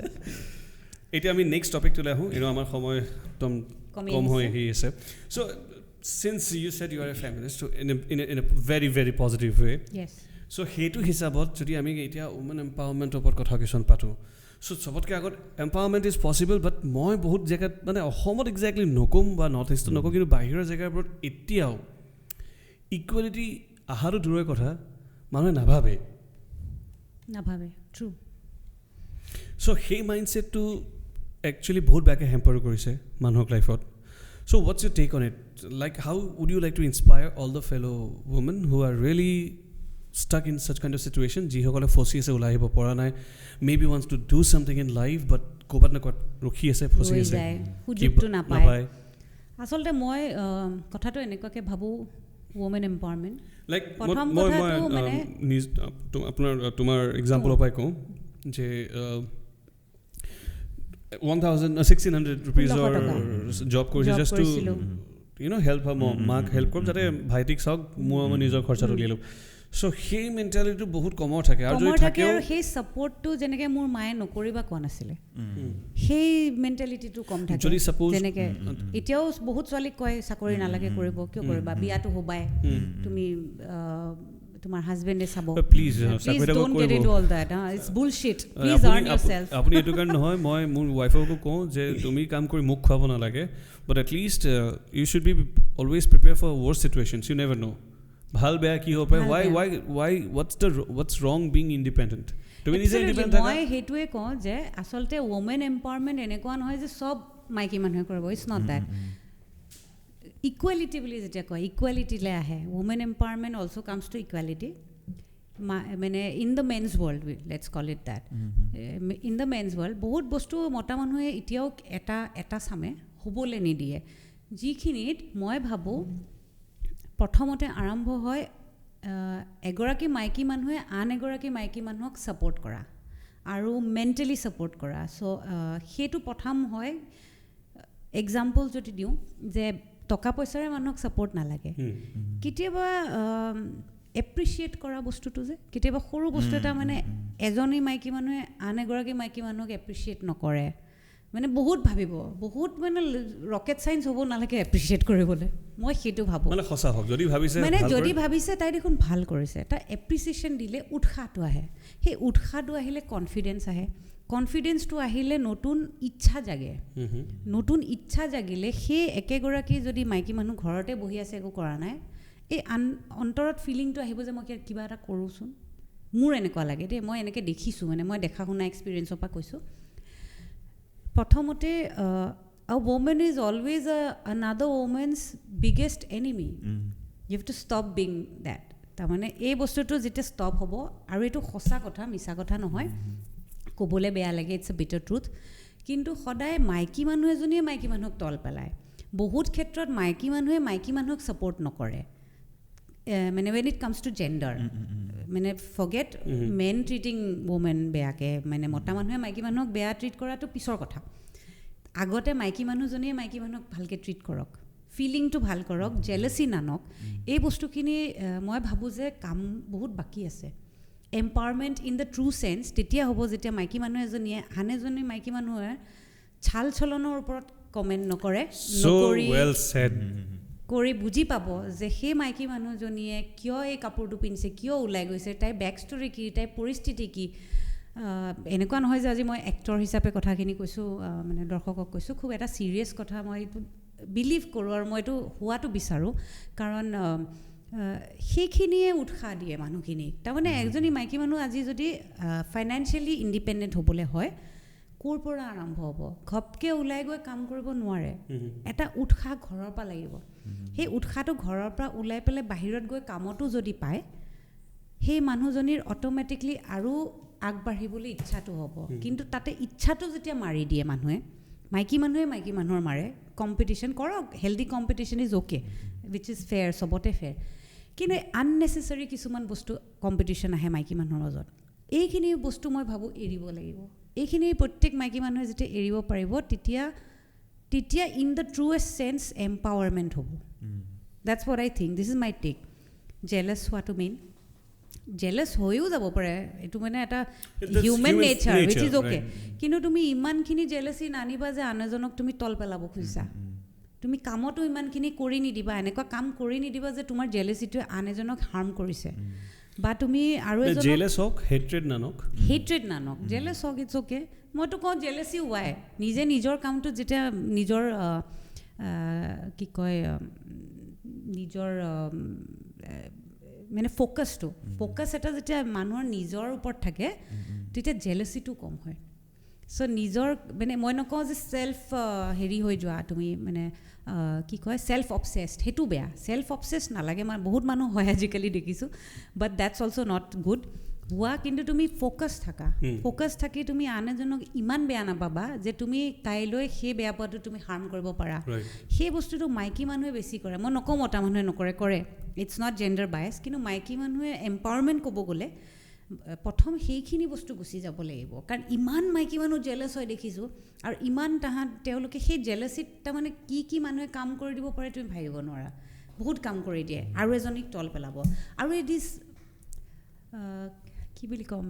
এতিয়া আমি নেক্সট টপিকটোলৈ আহোঁ আমাৰ সময় একদম কম হৈ আহি আছে so since you said you are a feminist so in a very very positive way yes so হেতু হিচাপত যদি আমি এতিয়া women empowerment ওপৰত কথা কিছুমান পাতো so সবতকৈ আগত empowerment is possible but মই বহুত জেগাত মানে অসমত এক্স্যাক্টলি নকম বা নৰ্থ ইষ্টত নকম কিন্তু বাহিৰৰ জেগাবোৰত এতিয়াও ইকুৱেলিটি আহাৰো দূৰৰ কথা মানুহে নাভাবে ট্ৰু so সেই মাইণ্ডছেটটো একচুৱেলি বহুত বেয়াকৈ হেম্পাৰ কৰিছে মানুহৰ লাইফত so what's your take on it like how would you like to inspire all the fellow women who are really stuck in such kind of situation যিসকলে ফচি আছে ওলাই আহিব পৰা নাই maybe wants to do something in life but ক'বাত না ক'বাত ৰখি আছে ফচি আছে সুযোগটো নাপায় আচলতে মই কথাটো এনেকুৱাকৈ ভাবোঁ women empowerment লাইক প্ৰথম মই কথাটো মানে তোমাৰ এক্সাম্পলৰ পৰাই কওঁ যে 1600 rupees or job কৰিছে just to you know help her mom মাক হেল্প কৰিম যাতে ভাইটিক চাওক মই নিজৰ খৰচাটো উলিয়াই ল'ম so সেই মেণ্টেলিটিটো বহুত কমৰ থাকে আৰু যদি থাকেও সেই সাপোৰ্টটো যেনেকৈ মোৰ মায়ে নকৰিবা কোৱা নাছিলে সেই মেণ্টেলিটিটো কম থাকে যদি suppose যেনেকৈ এতিয়াও বহুত ছোৱালীক কয় চাকৰি নালাগে কৰিব কিয় কৰিবা বিয়াটো হ'বাই তুমি তোমাৰ হাজবেণ্ডে চাব please don't get into all that it's bullshit please earn yourself আপুনি এইটো কাৰণে নহয় মই মোৰ ৱাইফকো কওঁ যে তুমি কাম কৰি মুখ খুৱাব নালাগে but at least you should be always prepare for worse situations you never know ভাল বেয়া কি হ'ব why what's wrong being independent তুমি নিজে ইন্ডিপেন্ডেন্ট থাকা মই হেতুৱে কওঁ যে আচলতে women empowerment এনেকুৱা নহয় যে সব মাইকী মানুহে কৰিব it's not that equality বুলি যেতিয়া কয় ইকুৱেলিটিলৈ আহে women empowerment also comes to equality মানে in the men's world let's call it that in the men's world বহুত বস্তু মতা মানুহে এতিয়াও এটা সামে হ'বলৈ নিদিয়ে যিখিনিত মই ভাবোঁ প্ৰথমতে আৰম্ভ হয় এগৰাকী মাইকী মানুহে আন এগৰাকী মাইকী মানুহক ছাপোৰ্ট কৰা আৰু মেণ্টেলি ছাপোৰ্ট কৰা চ' সেইটো প্ৰথম হয় এক্সাম্পল যদি দিওঁ যে টকা পইচাৰে মানুহক ছাপোৰ্ট নালাগে কেতিয়াবা এপ্ৰিচিয়েট কৰা বস্তুটো যে কেতিয়াবা সৰু বস্তু এটা মানে এজনী মাইকী মানুহে আন এগৰাকী মাইকী মানুহক এপ্ৰিচিয়েট নকৰে মানে বহুত ভাবিব বহুত মানে ৰকেট সায়েন্স হ'ব নালাগে এপ্ৰিচিয়েট কৰিবলৈ মই সেইটো ভাবোঁ মানে সঁচা হওক যদি ভাবিছে তাই দেখোন ভাল কৰিছে এটা এপ্ৰিচিয়েশ্যন দিলে উৎসাহটো আহে সেই উৎসাহটো আহিলে কনফিডেন্স আহে কনফিডেন্সটো আহিলে নতুন ইচ্ছা জাগিলে সেই একেগৰাকী যদি মাইকী মানুহ ঘৰতে বহি আছে একো কৰা নাই এই অন্তৰত ফিলিংটো আহিব যে মই কিবা এটা কৰোঁচোন মোৰ এনেকুৱা লাগে দেই মই এনেকৈ দেখিছোঁ মানে মই দেখা শুনা এক্সপিৰিয়েঞ্চৰ পৰা কৈছোঁ প্ৰথমতে a woman is always another woman's biggest enemy you have to stop being that তাৰমানে এই বস্তুটো যেতিয়া ষ্টপ হ'ব আৰু এইটো সঁচা কথা মিছা কথা নহয় ক'বলৈ বেয়া লাগে ইটছ এ বিটাৰ ট্ৰুথ কিন্তু সদায় মাইকী মানুহ এজনীয়ে মাইকী মানুহক তল পেলায় বহুত ক্ষেত্ৰত মাইকী মানুহে মাইকী মানুহক ছাপোৰ্ট নকৰে মানে when it comes to gender মানে forget men treating women বেয়াকৈ মানে মতা মানুহে মাইকী মানুহক বেয়া ট্ৰিট কৰাটো পিছৰ কথা আগতে মাইকী মানুহজনীয়ে মাইকী মানুহক ভালকৈ ট্ৰিট কৰক ফিলিংটো ভাল কৰক জেলাচি নানক এই বস্তুখিনি মই ভাবোঁ যে কাম বহুত বাকী আছে empowerment in the true sense তেতিয়া হ'ব যেতিয়া মাইকী মানুহ এজনীয়ে আন এজনী মাইকী মানুহে ছাল চলনৰ ওপৰত কমেণ্ট নকৰে কৰি বুজি পাব যে সেই মাইকী মানুহজনীয়ে কিয় এই কাপোৰটো পিন্ধিছে কিয় ওলাই গৈছে তাইৰ বেক ষ্টৰি কি তাইৰ পৰিস্থিতি কি এনেকুৱা নহয় যে আজি মই এক্টৰ হিচাপে কথাখিনি কৈছোঁ মানে দৰ্শকক কৈছোঁ খুব এটা ছিৰিয়াছ কথা মই এইটো বিলিভ কৰোঁ আৰু মই এইটো হোৱাটো বিচাৰোঁ কাৰণ সেইখিনিয়ে উৎসাহ দিয়ে মানুহখিনিক তাৰমানে এজনী মাইকী মানুহ আজি যদি ফাইনেন্সিয়েলি ইণ্ডিপেণ্ডেণ্ট হ'বলৈ হয় ক'ৰ পৰা আৰম্ভ হ'ব ঘপকৈ ওলাই গৈ কাম কৰিব নোৱাৰে এটা উৎসাহ ঘৰৰ পৰা লাগিব সেই উৎসাহটো ঘৰৰ পৰা ওলাই পেলাই বাহিৰত গৈ কামতো যদি পায় সেই মানুহজনীৰ অট'মেটিকলি আৰু আগবাঢ়িবলৈ ইচ্ছাটো হ'ব কিন্তু তাতে ইচ্ছাটো যেতিয়া মাৰি দিয়ে মানুহে মাইকী মানুহৰ মাৰে কম্পিটিশ্যন কৰক healthy competition is okay wish is fair চবতে ফেয়াৰ কিন্তু আননেচেচাৰী কিছুমান বস্তু কম্পিটিশ্যন আহে মাইকী মানুহৰ মাজত এইখিনি বস্তু মই ভাবোঁ এৰিব লাগিব এইখিনি প্ৰত্যেক মাইকী মানুহে যেতিয়া এৰিব পাৰিব তেতিয়া in the truest sense empowerment হ'ব that's what I think this is my take jealous হোৱাটো মেইন জেলাছ হৈও যাব পাৰে এইটো মানে এটা human nature which is okay কিন্তু তুমি ইমানখিনি জেলাচি নানিবা যে আন এজনক তুমি তল পেলাব খুজিছা তুমি কামতো ইমানখিনি কৰি নিদিবা এনেকুৱা কাম কৰি নিদিবা যে তোমাৰ জেলাচিটোৱে আন এজনক হাৰ্ম কৰিছে বা তুমি আৰু এজনক জেলাছ হওক হেট্ৰেড নানক জেলাছ হওক ইটছ অ'কে মইতো কওঁ জেলাচি ৱাই নিজে নিজৰ কামটো যেতিয়া নিজৰ কি কয় নিজৰ মানে ফ'কাছ এটা যেতিয়া মানুহৰ নিজৰ ওপৰত থাকে তেতিয়া জেলাচিটো কম হয় চ' নিজৰ মানে মই নকওঁ যে চেল্ফ হেৰি হৈ যোৱা তুমি মানে কি কয় চেল্ফ অবচেছড সেইটো বেয়া চেল্ফ অবচেছড নালাগে বহুত মানুহ হয় আজিকালি দেখিছোঁ বাট দেটছ অলছ' নট গুড হোৱা কিন্তু তুমি ফ'কাছ থাকি তুমি আন এজনক ইমান বেয়া নাপাবা যে তুমি কাইলৈ সেই বেয়া পোৱাটো তুমি হাৰ্ম কৰিব পাৰা সেই বস্তুটো মাইকী মানুহে বেছি কৰে মই নকওঁ মতা মানুহে নকৰে কৰে ইটছ নট জেণ্ডাৰ বায়াছ কিন্তু মাইকী মানুহে এম্পাৱাৰমেণ্ট ক'ব গ'লে প্ৰথম সেইখিনি বস্তু গুচি যাব লাগিব কাৰণ ইমান মাইকী মানুহ জেলাছ হৈ দেখিছোঁ আৰু ইমান তেওঁলোকে সেই জেলাচিত তাৰমানে কি মানুহে কাম কৰি দিব পাৰে তুমি ভাবিব নোৱাৰা বহুত কাম কৰি দিয়ে আৰু এজনীক তল পেলাব আৰু দিছ কি বুলি ক'ম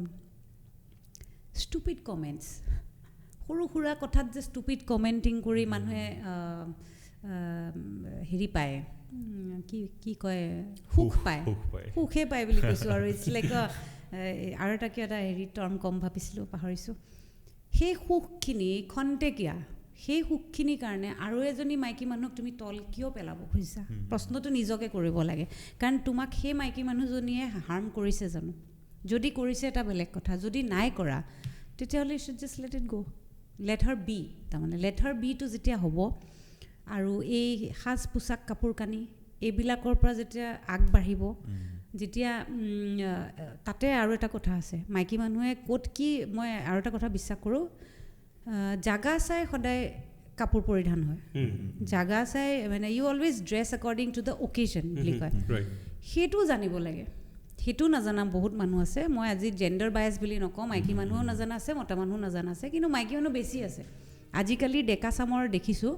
ষ্টুপিড কমেণ্টছ সৰু সুৰা কথাত যে ষ্টুপিড কমেণ্টিং কৰি মানুহে হেৰি পায় কি কয় সুখে পায় বুলি কৈছোঁ আৰু ইটছ লাইক আৰু এটা হেৰি টাৰ্ম কম ভাবিছিলোঁ পাহৰিছোঁ সেই সুখখিনি খন্তেকীয়া সেই সুখখিনিৰ কাৰণে আৰু এজনী মাইকী মানুহক তুমি তল কিয় পেলাব খুজিছা প্ৰশ্নটো নিজকে কৰিব লাগে কাৰণ তোমাক সেই মাইকী মানুহজনীয়ে হাৰ্ম কৰিছে জানো যদি কৰিছে এটা বেলেগ কথা যদি নাই কৰা তেতিয়াহ'লে you should just let it go' let her be তাৰমানে লেট হাৰ বিটো যেতিয়া হ'ব আৰু এই সাজ পোছাক কাপোৰ কানি এইবিলাকৰ পৰা যেতিয়া আগবাঢ়িব যেতিয়া তাতে আৰু এটা কথা আছে মাইকী মানুহে ক'ত কি মই আৰু এটা কথা বিশ্বাস কৰোঁ জাগা চাই সদায় কাপোৰ পৰিধান হয় জাগা চাই মানে you always dress according to the occasion বুলি কয় সেইটো জানিব লাগে সেইটো নাজানা বহুত মানুহ আছে মই আজি জেণ্ডাৰ বায়াছ বুলি নকওঁ মাইকী মানুহো নাজানা আছে মতা মানুহো নাজানা আছে কিন্তু মাইকী মানুহ বেছি আছে আজিকালি ডেকা চামৰ দেখিছোঁ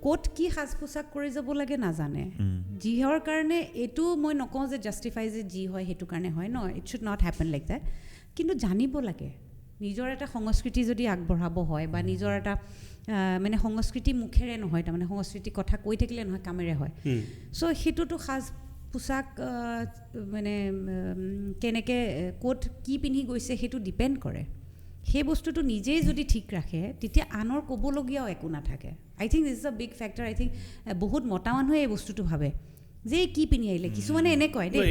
ক'ত কি সাজ পোছাক কৰি যাব লাগে নাজানে যিহৰ কাৰণে এইটো মই নকওঁ যে জাষ্টিফাই যে যি হয় সেইটো কাৰণে হয় no it should not happen like that কিন্তু জানিব লাগে নিজৰ এটা সংস্কৃতি যদি আগবঢ়াব হয় বা নিজৰ এটা মানে সংস্কৃতি মুখেৰে নহয় তাৰমানে সংস্কৃতি কথা কৈ থাকিলে নহয় কামেৰে হয় চ' সেইটোতো সাজ পোছাক মানে কেনেকৈ ক'ত কি পিন্ধি গৈছে সেইটো ডিপেণ্ড কৰে সেই বস্তুটো নিজেই যদি ঠিক ৰাখে তেতিয়া আনৰ ক'বলগীয়াও একো নাথাকে I think this is a big factor I think বহুত মতা মানুহে এই বস্তুটো ভাবে যে কি পিন্ধি আহিলে কিছুমানে এনে কয় দেই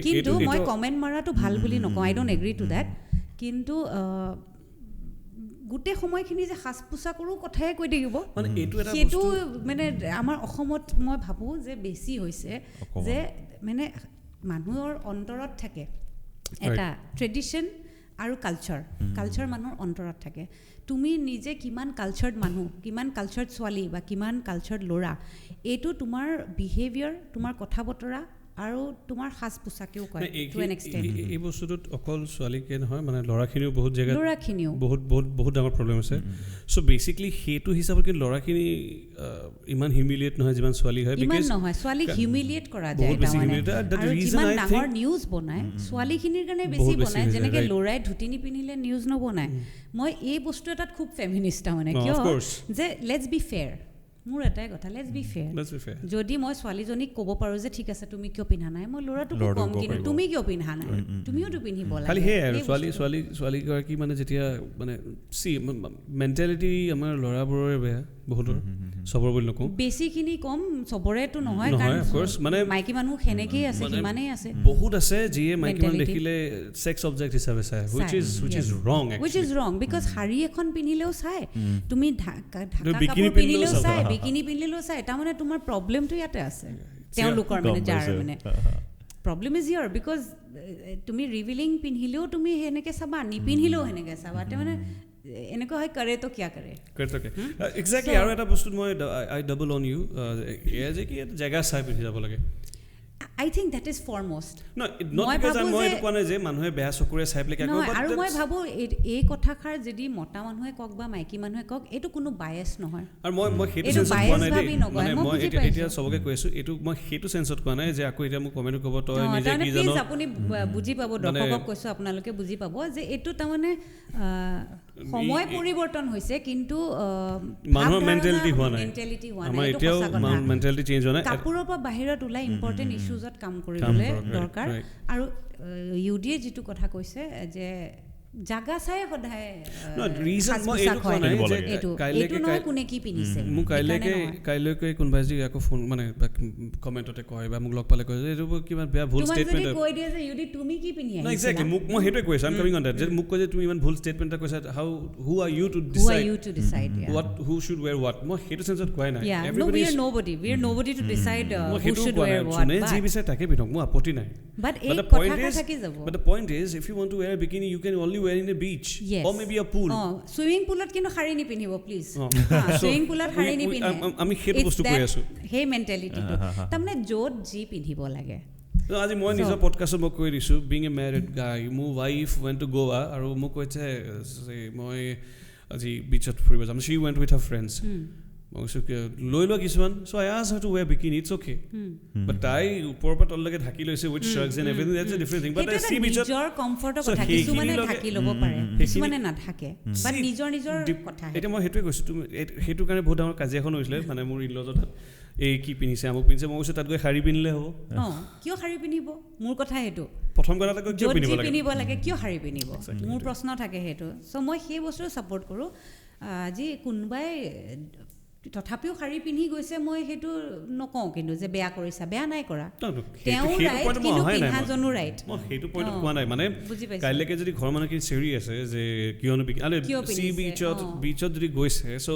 কিন্তু মই কমেণ্ট মাৰাটো ভাল বুলি নকওঁ আই ডোণ্ট এগ্ৰি টু দেট কিন্তু গোটেই সময়খিনি যে সাজ পোছাকৰো কথাই কৈ থাকিব সেইটো মানে আমাৰ অসমত মই ভাবোঁ যে বেছি হৈছে যে মানে মানুহৰ অন্তৰত থাকে এটা ট্ৰেডিশ্যন আৰু কালচাৰ মানুহৰ অন্তৰত থাকে তুমি নিজে কিমান কালচাৰ্ড মানুহ কিমান কালচাৰ্ড ছোৱালী বা কিমান কালচাৰ্ড ল'ৰা এইটো তোমাৰ বিহেভিয়াৰ তোমাৰ কথা বতৰা আৰু তোমাৰ সাজ পোছাকেও কয় টু এন এক্সটেণ্ট এই বস্তুটোত অকল ছোৱালীকে নহয় মানে ল'ৰাখিনিও বহুত জেগাত বহুত ডাঙৰ প্ৰব্লেম আছে চ' বেচিকলি সেইটো হিচাপত কিন্তু ল'ৰাখিনি ইমান হিউমিলিয়েট নহয় যিমান ছোৱালী হয় ইমান নহয় ছোৱালীক হিউমিলিয়েট কৰা যায় আৰু যিমান ডাঙৰ নিউজ বনায় ছোৱালীখিনিৰ কাৰণে বেছি বনায় যেনেকৈ ল'ৰাই ধুতি নিপিন্ধিলে নিউজ নবনায় মই এই বস্তু এটাত খুব ফেমিনিষ্ট মানে কিয় যে লেটছ বি ফেয়াৰ মোৰ এটাই কথা let's be fair Let's be fair. যদি মই ছোৱালীজনীক ক'ব পাৰোঁ যে ঠিক আছে তুমি কিয় পিন্ধা নাই মই ল'ৰাটোকো কম কিন্তু তুমি কিয় পিন্ধা নাই তুমিওতো পিন্ধিব লাগে খালি সেয়াই আৰু ছোৱালীগৰাকী মানে যেতিয়া মানে মেণ্টেলিটি আমাৰ ল'ৰাবোৰৰে বেয়া বহুতৰ চবৰ বুলি নকওঁ বেছিখিনি কম চবৰেতো নহয় মানে মাইকী মানুহ সেনেকেই আছে সিমানেই আছে বহুত আছে যিয়ে মাইকী মানুহ দেখিলে ছেক্স অবজেক্ট হিচাপে চায় which is wrong because শাৰী এখন পিন্ধিলেও চাই তুমি ঢাকা কাপোৰ পিন্ধিলেও চাই বিকিনি পিন্ধিলেও চাই তাৰমানে তোমাৰ প্ৰব্লেমটো ইয়াতে আছে তেওঁলোকৰ মানে যাৰ মানে প্ৰব্লেম ইজ ইয়াৰ বিকজ তুমি ৰিভিলিং পিন্ধিলেও তুমি সেনেকৈ চাবা নিপিন্ধিলেও সেনেকৈ চাবা তাৰমানে এনেকুৱা হয় কৰে তো কিয়া কৰে এক্সেক্টলি আৰু এটা বস্তু মই আই ডাবল অন ইউ এয়া যে কি জেগা চাই পিন্ধি যাব লাগে I think that is foremost. No, not because মই এইটো কোৱা নাই যে মানুহে বেয়া চকুৰে চাই পেলাই কৰিব আৰু মই ভাবো এই কথাষাৰ যদি মতা মানুহে কক বা মাইকী মানুহে কক এইটো কোনো বায়াস নহয় আৰু মই সেইটো সেন্সত কোৱা নাই মানে মই এতিয়া সবকে কৈ আছো এইটো মই সেইটো সেন্সত কোৱা নাই যে আকৌ এতিয়া মোক কমেন্ট ক'ব তই নিজে কি জানো আপুনি বুজি পাব দৰ্শকক কৈছো আপোনালোকে বুজি পাব যে এইটো তাৰমানে সময় পৰিৱৰ্তন হৈছে কিন্তু মানুহৰ মেন্টালিটি হোৱা নাই আমাৰ এতিয়াও মেন্টালিটি চেঞ্জ হোৱা নাই কাপোৰৰ পৰা বাহিৰত ওলাই ইম্পৰ্টেণ্ট ইস্যুজত কাম কৰিবলৈ দৰকাৰ আৰু ইউডিয়ে যিটো কথা কৈছে যে জাগা চাই সদায় ৰিজন মই এইটো কোৱা নাই যে কাইলৈকে কোনে কি পিন্ধিছে মোক কাইলৈকে কোনোবাই যদি আকৌ ফোন মানে কমেণ্টতে কয় বা মোক লগ পালে কয় যে এইটো কিমান বেয়া ভুল ষ্টেটমেণ্ট কৈ দিয়ে যে ইউডি তুমি কি পিন্ধি আহিছা এক্সেক্টলি মই সেইটোৱে কৈছো I am coming on that যে মোক কয় যে তুমি ইমান ভুল ষ্টেটমেণ্ট এটা কৈছা who are you to decide what who should wear what মই সেইটো সেন্সত কোৱাই নাই everybody is nobody to decide who should wear what যি বিচাৰে তাকে পিন্ধক মোৰ আপত্তি নাই but এই কথা থাকি যাব but the point is if you want to wear a bikini you can only wear in a beach or maybe a pool swimming pool at kino khari ni pinhibo please swimming pool at khari ni pinhe ami hetu bostu koi asu hey mentality to tamne jod ji pinhibo lage আজি মই নিজৰ পডকাষ্টত মই কৈ দিছো being a married guy মোৰ wife went to Goa আৰু মোক কৈছে মই আজি বিচত ফুৰিব যাম she went with her friends লৈ লোৱা কিছুমান so I asked her to wear bikini it's okay but তাই ওপৰৰ পৰা তললৈকে ঢাকি লৈছে with shrugs and everything that's a different thing but I see বিচত নিজৰ কমফৰ্টৰ কথা কিছুমানে ঢাকি ল'ব পাৰে কিছুমানে নাথাকে but নিজৰ কথা এটা মই হেতুৱে কৈছো তুমি হেতু কাৰণে বহুত ডাঙৰ কাজিয়াখন হৈছিলে মানে মোৰ ইলজত এই কি পিনিছে আমক পিনিছে মই কৈছো তাত গৈ শাৰী পিনিলে হ'ব কিয় শাৰী পিনিব মোৰ কথা হেতু প্ৰথম কথা তাক কিয় পিনিব লাগে কিয় শাৰী পিনিব মোৰ প্ৰশ্ন থাকে হেতু সো মই সেই বস্তু সাপোৰ্ট কৰো আজি কোনবাই তথাপিও শাৰী পিন্ধি গৈছে মই হেতু নকওঁ কিন্তু যে বেয়া কৰিছা বেয়া নাই কৰা তেওঁ ৰাইট কিন্তু পিন্ধাজনো ৰাইট মই হেতু পইণ্ট কোৱা নাই মানে কাইলৈকে যদি ঘৰ মানুহ কি চিৰি আছে যে কিয়নো সি বিচত যদি গৈছে সো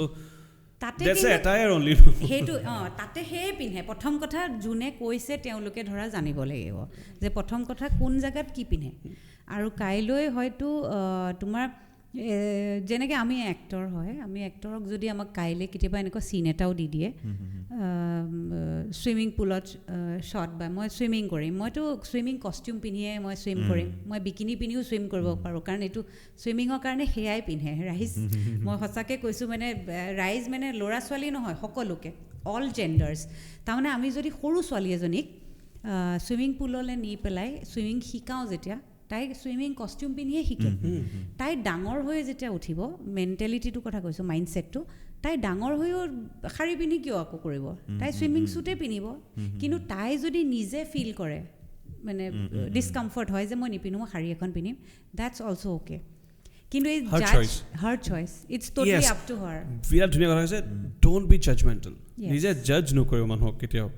তাতে সেই পিন্ধে প্ৰথম কথা যোনে কৈছে তেওঁলোকে ধৰা জানিব লাগিব যে প্ৰথম কথা কোন জায়গাত কি পিন্ধে আৰু কাইলৈ হয়তো তোমাৰ যেনেকৈ আমি এক্টৰ হয় আমি এক্টৰক যদি আমাক কাইলৈ কেতিয়াবা এনেকুৱা চিন এটাও দি দিয়ে ছুইমিং পুলত শ্বট বা মই ছুইমিং কৰিম মইতো ছুইমিং কষ্টিউম পিন্ধিয়ে মই ছুইম কৰিম মই বিকিনি পিন্ধিও ছুইম কৰিব পাৰোঁ কাৰণ এইটো ছুইমিঙৰ কাৰণে সেয়াই পিন্ধে ৰাইজ মই সঁচাকৈ কৈছোঁ মানে ৰাইজ মানে ল'ৰা ছোৱালী নহয় সকলোকে অল জেণ্ডাৰ্ছ তাৰমানে আমি যদি সৰু ছোৱালী এজনীক ছুইমিং পুললৈ নি পেলাই ছুইমিং শিকাওঁ যেতিয়া তাই ছুইমিং কষ্টিউম পিন্ধিয়ে শিকে তাই ডাঙৰ হৈ যেতিয়া উঠিব মেণ্টেলিটিটোৰ কথা কৈছোঁ মাইণ্ডছেটটো তাই ডাঙৰ হৈও শাৰী পিন্ধি কিয় আকৌ কৰিব তাই ছুইমিং শ্বুটে পিন্ধিব কিন্তু তাই যদি নিজে ফিল কৰে মানে ডিছকমফৰ্ট হয় যে মই নিপিন্ধো মই শাৰী এখন পিন্ধিম দ্যাটছ অলছ' অ'কে কিন্তু এই her choice it's totally up to her বিৰাট ধুনীয়া কথা হৈছে ডোণ্ট বি জাজমেণ্টেল নিজে জাজ নকৰিব মানুহক কেতিয়াও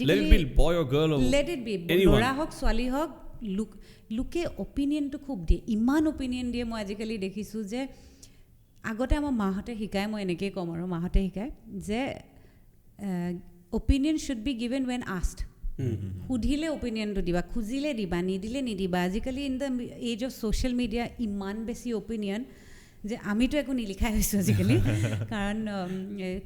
let it be boy or girl or let it be ল'ৰা হওক ছোৱালী হওক লোকে অপিনিয়নটো খুব দিয়ে ইমান অপিনিয়ন দিয়ে মই আজিকালি দেখিছোঁ যে আগতে আমাৰ মাহঁতে শিকায় মই এনেকৈয়ে ক'ম আৰু মাহঁতে শিকায় যে opinion should be given when asked সুধিলে অপিনিয়নটো দিবা খুজিলে দিবা নিদিলে নিদিবা আজিকালি in the age of social media ইমান বেছি অপিনিয়ন যে আমিতো একো নিলিখাই হৈছোঁ আজিকালি কাৰণ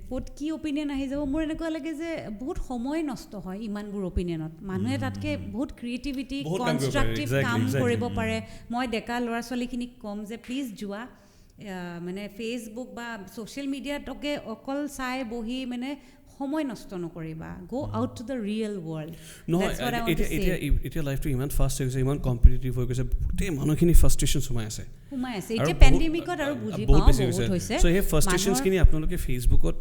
ক'ত কি অপিনিয়ন আহি যাব মোৰ এনেকুৱা লাগে যে বহুত সময় নষ্ট হয় ইমানবোৰ অপিনিয়নত মানুহে তাতকৈ বহুত ক্ৰিয়েটিভিটি কনষ্ট্ৰাক্টিভ কাম কৰিব পাৰে মই ডেকা ল'ৰা ছোৱালীখিনিক ক'ম যে প্লিজ যোৱা মানে ফেচবুক বা ছ'চিয়েল মিডিয়াতকে অকল চাই বহি মানে সময় নষ্ট নকৰিবা go out to the real world নহয় এতিয়া লাইফটো ইমান ফাষ্ট হৈ গৈছে ইমান কম্পিটিটিভ হৈ গৈছে গোটেই মানুহখিনি ফ্ৰাষ্ট্ৰেশ্যন সোমাই আছে এতিয়া পেণ্ডেমিকত আৰু বুজি পাওঁ বহুত হৈছে চ' সেই ফ্ৰাষ্ট্ৰেশ্যনছখিনি আপোনালোকে ফেচবুকত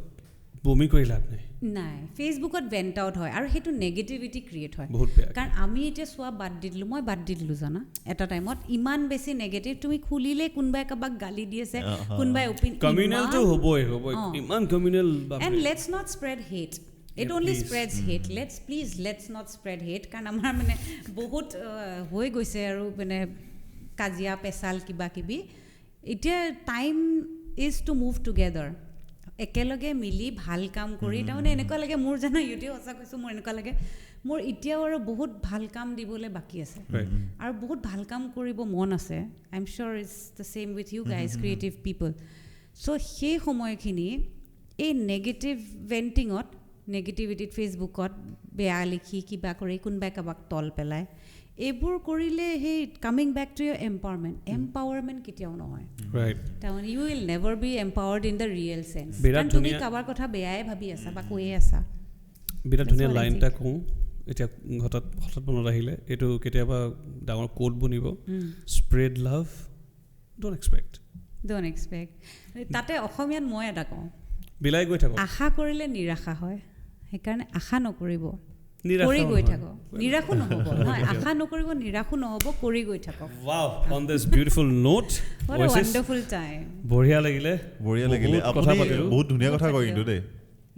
বমি কৰি লাভ নাই নাই ফেচবুকত ভেণ্ট আউট হয় আৰু সেইটো নেগেটিভিটি ক্ৰিয়েট হয় বহুত বেয়া কাৰণ আমি এতিয়া চোৱা বাদ দি দিলোঁ মই বাদ দি দিলোঁ জানা এটা টাইমত ইমান বেছি নেগেটিভ তুমি খুলিলে কোনোবাই কাৰোবাক গালি দি আছে কোনোবাই কমিউনেলটো হ'বই ইমান communal and let's not spread hate it only spreads hate let's not spread hate কাৰণ আমাৰ মানে বহুত হৈ গৈছে আৰু মানে কাজিয়া পেচাল কিবা কিবি এতিয়া time is to move together একেলগে মিলি ভাল কাম কৰি তাৰমানে এনেকুৱা লাগে মোৰ জানা ইউটিউব সঁচা কৈছোঁ মোৰ এনেকুৱা লাগে মোৰ এতিয়াও আৰু বহুত ভাল কাম দিবলৈ বাকী আছে আৰু বহুত ভাল কাম কৰিব মন আছে I am sure it's the same with you guys creative people so' সেই সময়খিনি এই নেগেটিভ ভেণ্টিঙত নেগেটিভিটিত ফেচবুকত বেয়া লিখি কিবা কৰি কোনোবাই কাৰোবাক তল পেলায় এইবোৰ কৰিলে সেই coming back to your empowerment কেতিয়াও নহয় তাৰমানে you will never be empowered in the real sense কাৰণ তুমি কাৰোবাৰ কথা বেয়াই ভাবি আছা বা কৈয়ে আছা বিৰাট ধুনীয়া লাইন এটা কওঁ এতিয়া হঠাৎ মনত আহিলে এইটো কেতিয়াবা ডাঙৰ কোড বনিব স্প্ৰেড লাভ ডোন্ট এক্সপেক্ট তাতে অসমীয়াত মই এটা কওঁ বিলাই গৈ থাকক আশা কৰিলে নিৰাশা হয় সেইকাৰণে আশা নকৰিব কৰি গৈ থাকক নিৰাশো নহ'ব নহয় আশা নকৰিব নিৰাশো নহ'ব কৰি গৈ থাকক wow on this beautiful note what a wonderful time বঢ়িয়া লাগিলে আপুনি বহুত ধুনীয়া কথা কয় কিন্তু দেই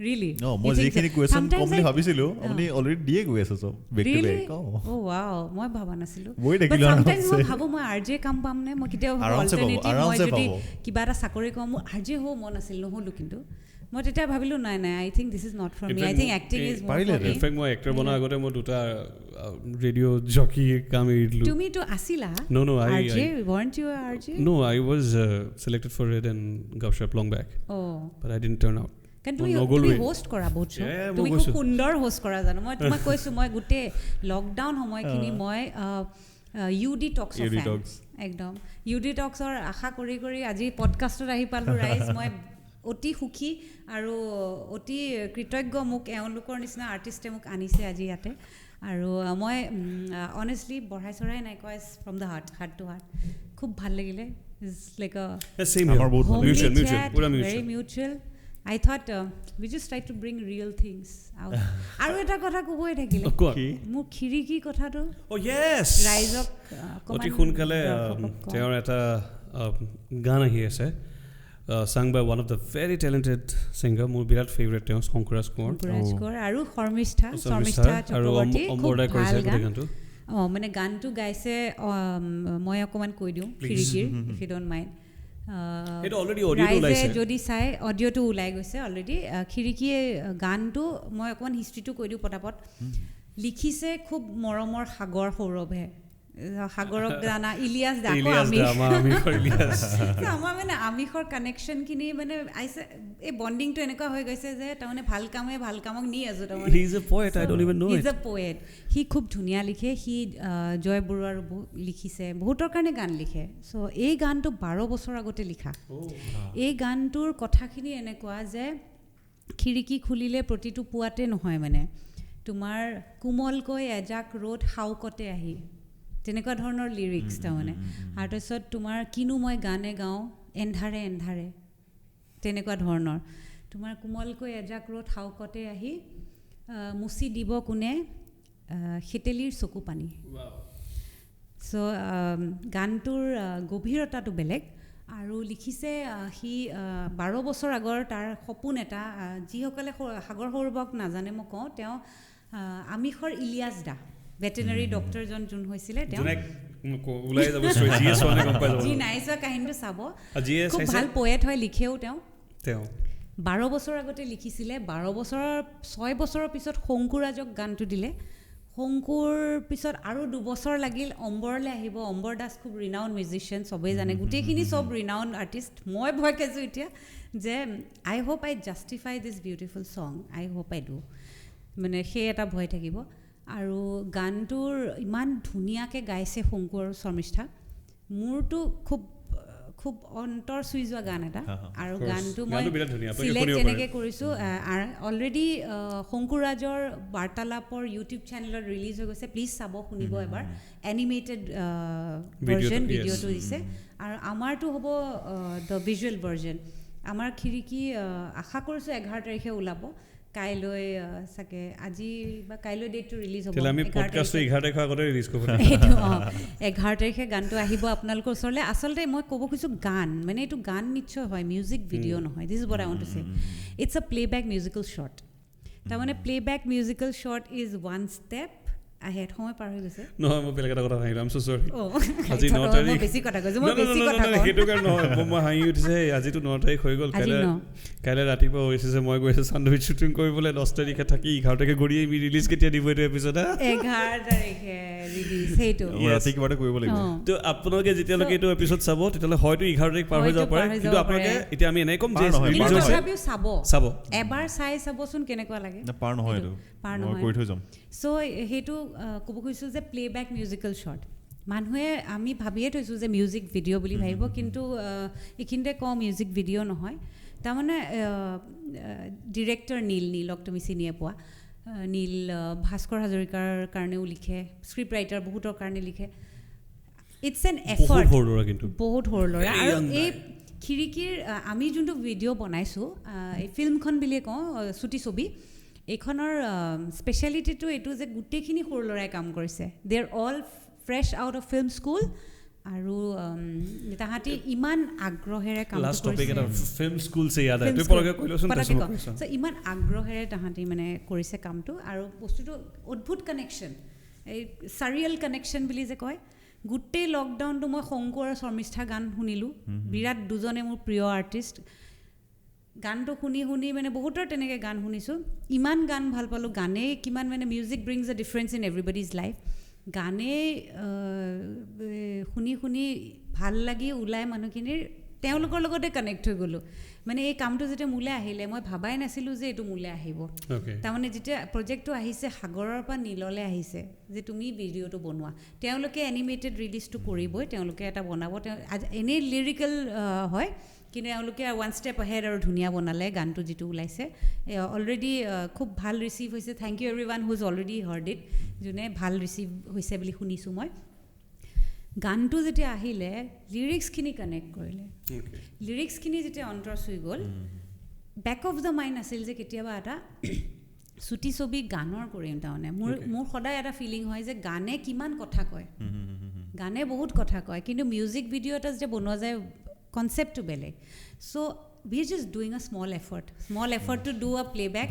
really মই যিখিনি কোৱেশ্চন কম বুলি ভাবিছিলোঁ আপুনি অলৰেডি দিয়ে গৈ আছে চব back to back oh wow মই ভাবা নাছিলোঁ মই দেখিলোঁ sometimes মই ভাবোঁ মই আৰজে কাম পাম নে মই কেতিয়াও অল্টাৰনেটিভ মই যদি কিবা এটা চাকৰি কৰোঁ মোৰ আৰজে হ'ব মন আছিল নহ'লো কিন্তু মই তেতিয়া ভাবিলোঁ নাই I think this is not for me I think acting is মোৰ ইনফেক্ট মই এক্টৰ বনাৰ আগতে মই দুটা ৰেডিঅ' জকি কাম এৰি দিলোঁ তুমিতো আছিলা no RJ weren't you RJ no I was selected for it and Gupshup long back but I didn't turn out কাৰণ তুমি হোষ্ট কৰা বহুত তুমি খুব সুন্দৰ হোষ্ট কৰা জানো মই তোমাক কৈছোঁ মই গোটেই লকডাউন সময়খিনি মই UD টক্স একদম UD টক্সৰ আশা কৰি কৰি আজি পডকাষ্টত আহি পালোঁ ৰাইজ মই অতি সুখী আৰু অতি কৃতজ্ঞ মোক এওঁলোকৰ নিচিনা আৰ্টিষ্টে মোক আনিছে আজি ইয়াতে আৰু মই অনেষ্টলি বঢ়াই চঢ়াই নাই কয় from the heart to heart খুব ভাল লাগিলে is like very mutual I thought we just try to bring real things out. আৰু এটা কথা ক'বই থাকিলে মোৰ খিৰিকী কথাটো ৰাইজক অতি সোনকালে তেওঁৰ এটা গান আহি আছে sung by one of the very talented singer মোৰ বিৰাট ফেভৰেট তেওঁ শংকৰাজ কোঁৱৰ আৰু শৰ্মিষ্ঠা চক্ৰৱৰ্তী কৰিছে গানটো মানে গানটো গাইছে মই অকণমান কৈ দিওঁ খিৰিকীৰ if you don't mind ৰাইজে যদি চাই অডিঅ'টো ওলাই গৈছে অলৰেডি খিৰিকীয়ে গানটো মই অকণমান হিষ্ট্ৰীটো কৈ দিওঁ পটাপট লিখিছে খুব মৰমৰ সাগৰ সৌৰভে সাগৰক জানা ইলিয়াছ ডাকো আমাৰ মানে আমিষৰ কানেকশ্যনখিনি মানে আইছে এই বণ্ডিংটো এনেকুৱা হৈ গৈছে যে তাৰমানে ভাল কামক নি আছোঁ তাৰমানে ইজ এ পয়েট সি খুব ধুনীয়া লিখে সি জয় বৰুৱাৰ লিখিছে বহুতৰ কাৰণে গান লিখে চ' এই গানটো 12 বছৰ আগতে লিখা এই গানটোৰ কথাখিনি এনেকুৱা যে খিৰিকী খুলিলে প্ৰতিটো পুৱাতে নহয় মানে তোমাৰ কোমলকৈ এজাক ৰ'দ হাউকতে আহি তেনেকুৱা ধৰণৰ লিৰিক্স তাৰমানে আৰু তাৰপিছত তোমাৰ কিনো মই গানে গাওঁ এন্ধাৰে এন্ধাৰে তেনেকুৱা ধৰণৰ তোমাৰ কোমলকৈ এজাক ৰ'দ হাউকতে আহি মুচি দিব কোনে হেতেলিৰ চকু পানী চ' গানটোৰ গভীৰতাটো বেলেগ আৰু লিখিছে সি 12 বছৰ আগৰ তাৰ সপোন এটা যিসকলে সাগৰ সৌৰভক নাজানে মই কওঁ তেওঁ আমিষৰ ইলিয়াছ দা ভেটেনাৰী ডক্টৰজন যোন হৈছিলে তেওঁ ওলাই যাব যি নাই চোৱা কাহিনীটো চাব খুব ভাল পয়েট হয় লিখেও তেওঁ 12 বছৰ আগতে লিখিছিলে 6 বছৰৰ পিছত শংকুৰাজক গানটো দিলে শংকুৰ পিছত আৰু 2 বছৰ লাগিল অম্বৰলৈ আহিব অম্বৰ দাস খুব ৰিনাউণ্ড মিউজিচিয়ান চবেই জানে গোটেইখিনি চব ৰিনাউণ্ড আৰ্টিষ্ট মই ভয় খাইছোঁ এতিয়া যে I hope I justify this beautiful song I hope I do মানে সেই এটা ভয় থাকিব আৰু গানটোৰ ইমান ধুনীয়াকৈ গাইছে শংকু আৰু শৰ্মিষ্ঠা মোৰতো খুব অন্তৰ চুই যোৱা গান এটা আৰু গানটো মই চিলেক্ট তেনেকৈ কৰিছোঁ অলৰেডি শংকুৰাজৰ বাৰ্তালাপৰ ইউটিউব চেনেলত ৰিলিজ হৈ গৈছে প্লিজ চাব শুনিব এবাৰ এনিমেটেড ভাৰ্জন ভিডিঅ'টো দিছে আৰু আমাৰটো হ'ব দ্য ভিজুৱেল ভাৰ্জন আমাৰ খিৰিকী আশা কৰিছোঁ 11 তাৰিখে ওলাব কাইলৈ চাগে আজি বা কাইলৈ ডেটটো ৰিলিজ হ'ব তেলে আমি পডকাষ্টটো 11 তাৰিখৰ আগতে ৰিলিজ কৰিব এইটো 11 তাৰিখে গানটো আহিব আপোনালোকৰ ওচৰলৈ আচলতে মই ক'ব খুজিছোঁ গান মানে এইটো গান নিশ্চয় হয় মিউজিক ভিডিঅ' নহয় this is what I want to say it's a playback musical short তাৰমানে playback musical short is one step ahead সময় পাৰ হৈ গৈছে নহয় মই বেলেগ এটা কথা ভাবিলোঁ আম সো সৰি আজি 9 তাৰিখ বেছি কথা কৈছোঁ মই বেছি কথা কওঁ সেইটো কাৰণে নহয় মই হাঁহি উঠিছে আজিতো 9 তাৰিখ হৈ গ'ল কাইলৈ ৰাতিপুৱা হৈছে যে মই গৈছোঁ চান্দুবিত শ্বুটিং কৰিবলৈ 10 তাৰিখে থাকি 11 তাৰিখে ঘূৰি ৰিলিজ কেতিয়া দিব এইটো এপিছড 11 তাৰিখে ৰিলিজ সেইটো ৰাতি কিবা এটা কৰিব লাগিব তো আপোনালোকে যেতিয়ালৈকে এইটো এপিছড চাব তেতিয়াহ'লে হয়তো 11 তাৰিখ পাৰ হৈ যাব পাৰে কিন্তু আপোনালোকে এতিয়া আমি এনেই ক'ম যে তথাপিও চাব চাব এবাৰ চাই চাবচোন কেনেকুৱা লাগে পাৰ নহয় এইটো পাৰ মই নহয় কৈ থৈ যাম চ' সেইটো ক'ব খুজিছোঁ যে প্লেবেক মিউজিকেল শ্বৰ্ট মানুহে আমি ভাবিয়ে থৈছোঁ যে মিউজিক ভিডিঅ' বুলি ভাবিব কিন্তু এইখিনিতে কওঁ মিউজিক ভিডিঅ' নহয় তাৰমানে ডিৰেক্টৰ নীলক তুমি চিনিয়ে পোৱা নীল ভাস্কৰ হাজৰিকাৰ কাৰণেও লিখে স্ক্ৰিপ্ট ৰাইটাৰ বহুতৰ কাৰণে লিখে ইটছ এন এফৰ্ট বহুত সৰু ল'ৰা আৰু এই খিৰিকীৰ আমি যোনটো ভিডিঅ' বনাইছোঁ এই ফিল্মখন বুলিয়ে কওঁ চুটি ছবি এইখনৰ স্পেচিয়েলিটিটো এইটো যে গোটেইখিনি সৰু ল'ৰাই কাম কৰিছে they are all fresh out of film school আৰু তাহাঁতি ইমান আগ্ৰহেৰে কাম কৰিছে ইমান আগ্ৰহেৰে তাহাঁতি মানে কৰিছে কামটো আৰু বস্তুটো অদ্ভুত কানেকশ্যন এই চাৰিয়েল কানেকশ্যন বুলি যে কয় গোটেই লকডাউনটো মই শংকু আৰু শৰ্মিষ্ঠা গান শুনিলোঁ বিৰাট দুজনে মোৰ প্ৰিয় আৰ্টিষ্ট গানটো শুনি শুনি মানে বহুতৰ তেনেকৈ গান শুনিছোঁ ইমান গান ভাল পালোঁ গানেই কিমান মানে music brings a difference in everybody's life গানেই শুনি শুনি ভাল লাগি ওলাই মানুহখিনিৰ তেওঁলোকৰ লগতে কানেক্ট হৈ গ'লোঁ মানে এই কামটো যেতিয়া মোলৈ আহিলে মই ভাবাই নাছিলোঁ যে এইটো মোলৈ আহিব তাৰমানে যেতিয়া প্ৰজেক্টটো আহিছে সাগৰৰ পৰা নীললৈ আহিছে যে তুমি ভিডিঅ'টো বনোৱা তেওঁলোকে এনিমেটেড ৰিলিজটো কৰিবই তেওঁলোকে এটা বনাব এনেই লিৰিকেল হয় কিন্তু তেওঁলোকে ওৱান ষ্টেপ আহেড আৰু ধুনীয়া বনালে গানটো যিটো ওলাইছে অলৰেডি খুব ভাল ৰিচিভ হৈছে থেংক ইউ এভৰি ওৱান হুজ অলৰেডি হাৰ্ড ইট যোনে ভাল ৰিচিভ হৈছে বুলি শুনিছোঁ মই গানটো যেতিয়া আহিলে লিৰিক্সখিনি কানেক্ট কৰিলে লিৰিক্সখিনি যেতিয়া অন্তৰ চুই গ'ল বেক অফ দ্য মাইণ্ড আছিল যে কেতিয়াবা এটা চুটি ছবি গানৰ কৰিম তাৰমানে মোৰ সদায় এটা ফিলিং হয় যে গানে কিমান কথা কয় গানে বহুত কথা কয় কিন্তু মিউজিক ভিডিঅ' এটা যেতিয়া বনোৱা যায় কনচেপ্টটো বেলেগ চ' we are just doing a small effort to do a playback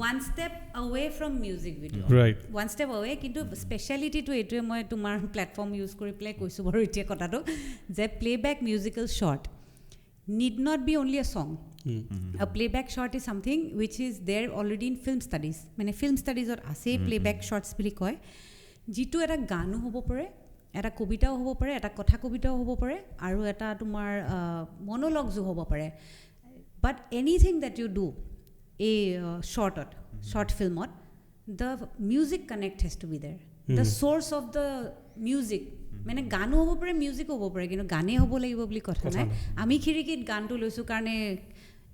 one step away from music video right one step away কিন্তু স্পেশালিটি টো এটোৱে মই তোমাৰ প্ল্যাটফৰ্ম ইউজ কৰি প্লে কৈছো বাৰু এতিয়া কথাটো যে playback musical short need not be only a song a playback short is something which is there already in film studies মানে film studies ত আছে playback shorts বুলি কয় যিটো এটা গানো হ'ব পাৰে এটা কবিতাও হ'ব পাৰে এটা কথা কবিতাও হ'ব পাৰে আৰু এটা তোমাৰ মনোলগজো হ'ব পাৰে but anything that you do a short ফিল্মত the music connect has to be there the source of the music মানে গানো হ'ব পাৰে মিউজিকো হ'ব পাৰে কিন্তু গানেই হ'ব লাগিব বুলি কথা নাই আমি খিৰিকীত গানটো লৈছোঁ কাৰণে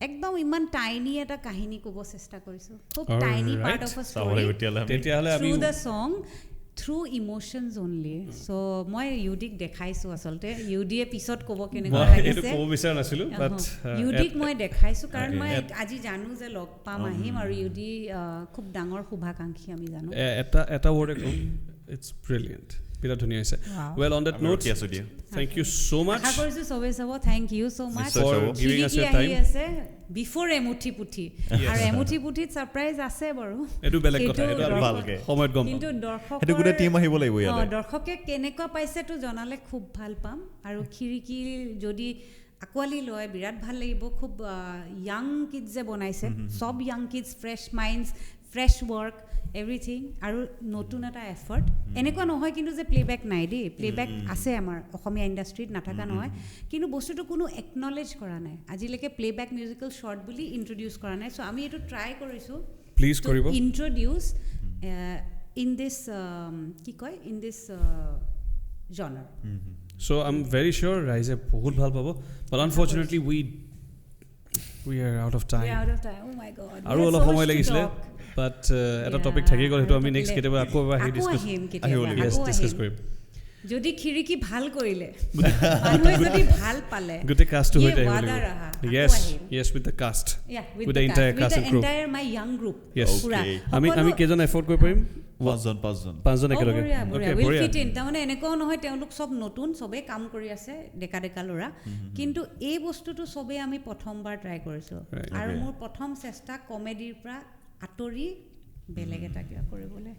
একদম ইমান টাইনি এটা কাহিনী ক'ব চেষ্টা কৰিছোঁ খুব tiny part of a story through the সং through emotions only so মই ইউডিক দেখাইছো আসলতে ইউডিয়ে পিছত ক'ব কেনেকুৱা লাগিছে মই ক'ব বিচাৰ নাছিলো বাট ইউডিক মই দেখাইছো কাৰণ মই আজি জানো যে লগ পাম আহিম আৰু ইউডি খুব ডাঙৰ শুভাকাংক্ষী আমি জানো এটা ৱৰ্ড কম ইটস ব্ৰিলিয়েন্ট বিৰাট ধুনীয়া হৈছে well on that note thank you so much আশা কৰিছো সবে সব thank you so much for giving us your time before এমুঠি পুঠি আৰু এমুঠি পুঠিত সাৰপ্ৰাইজ আছে বাৰু এটো বেলেগ কথা এটো ভালকে সময়ত গম কিন্তু দৰ্শক এটো গুটা টিম আহিব লাগিব ইয়ালে দৰ্শকে কেনেকুৱা পাইছে তো জনালে খুব ভাল পাম আৰু খিৰিকী যদি আকোৱালি লয় বিৰাট ভাল লাগিব খুব ইয়াং কিডছ যে বনাইছে সব young kids fresh minds fresh work everything আৰু নতুন এটা এফৰ্ট এনেকুৱা নহয় কিন্তু যে প্লেবেক নাই দেই প্লেবেক আছে আমাৰ অসমীয়া ইণ্ডাষ্ট্ৰীত নাথাকা নহয় কিন্তু বস্তুটো কোনো একনলেজ কৰা নাই আজিলৈকে প্লেবেক মিউজিকেল শ্বৰ্ট বুলি ইন্ট্ৰডিউচ কৰা নাই চ' আমি এইটো ট্ৰাই কৰিছোঁ প্লিজ কৰিব ইন্ট্ৰডিউচ ইন দিছ কি কয় ইন দিছ জনাৰ so I'm very sure ৰাইজে বহুত ভাল পাব but unfortunately we are out of time oh my god আৰু অলপ সময় লাগিছিলে বাট এটা টপিক থাকি গ'ল সেইটো আমি নেক্সট কেতিয়াবা আকৌ আহি ডিসকাস কৰিম যদি খিৰিকী ভাল কৰিলে মানুহে যদি ভাল পালে গোটেই কাষ্টটো ये হৈতে वादा रहा yes with the cast yeah with the entire cast and crew entire my young group yes pura আমি কেজন এফৰ্ড কৰিব পাৰিম পাঁচজন একেলগে okay will fit in তাৰমানে এনেকুৱা নহয় তেওঁলোক সব নতুন সবে কাম কৰি আছে ডেকা ডেকা লৰা কিন্তু এই বস্তুটো সবে আমি প্ৰথমবাৰ ট্ৰাই কৰিছো আৰু মোৰ প্ৰথম চেষ্টা কমেডিৰ পৰা আতৰি বেলেগ এটা কিবা কৰিবলৈ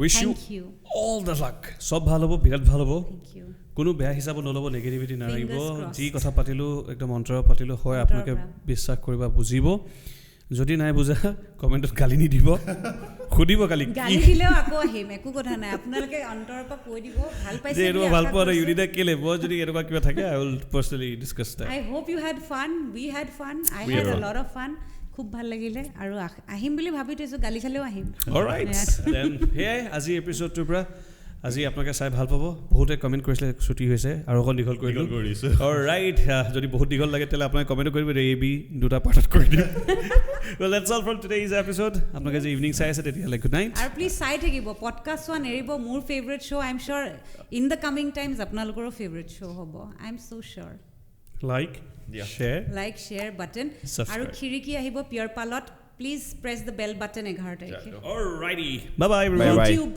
wish you all the luck সব ভাল হ'ব বিৰাট ভাল হ'ব thank you কোনো বেয়া হিচাপত নলব নেগেটিভিটি নাৰাখিব যি কথা পাতিলো একদম অন্তৰ পাতিলো হয় আপোনালোকে বিশ্বাস কৰিবা বুজিব যদি নাই বুজা কমেন্টত গালি নিদিব খুদিব কালি গালি দিলেও আকৌ আহিম একো কথা নাই আপোনালোকে অন্তৰৰ পৰা কৈ দিব ভাল পাইছে যে ভাল পোৱা ইউনিটা কেলে মই যদি এনেকুৱা কিবা থাকে I will personally discuss that I hope you had fun we had fun I had a lot of fun খুব ভাল লাগিলে আৰু আহিম বুলি ভাবি থৈছো গালি খালেও আহিম অলৰাইট দেন হে আজি এপিসোডটোৰ পৰা আজি আপোনালোকে চাই ভাল পাব বহুতে কমেন্ট কৰিছিলে ছুটি হৈছে আৰু অকল দীঘল কৰিছো অলৰাইট যদি বহুত দীঘল লাগে তেলে আপোনালোকে কমেন্ট কৰিব এ বি দুটা পাৰ্টত কৰি দিম well that's all from today's episode আপোনালোকে যে ইভিনিং চাই আছে তেতিয়ালে গুড নাইট আৰু প্লিজ চাই থাকিব পডকাষ্ট ওয়ান এৰিব মোৰ favourite show' I am sure in the coming times আপোনালোকৰো ফেভাৰিট শ্ব' হ'ব I am so sure like share button আৰু খিৰিকী আহিব পিয়ৰ পালত please press the bell button 11 তাৰিখে alrighty bye bye everyone YouTube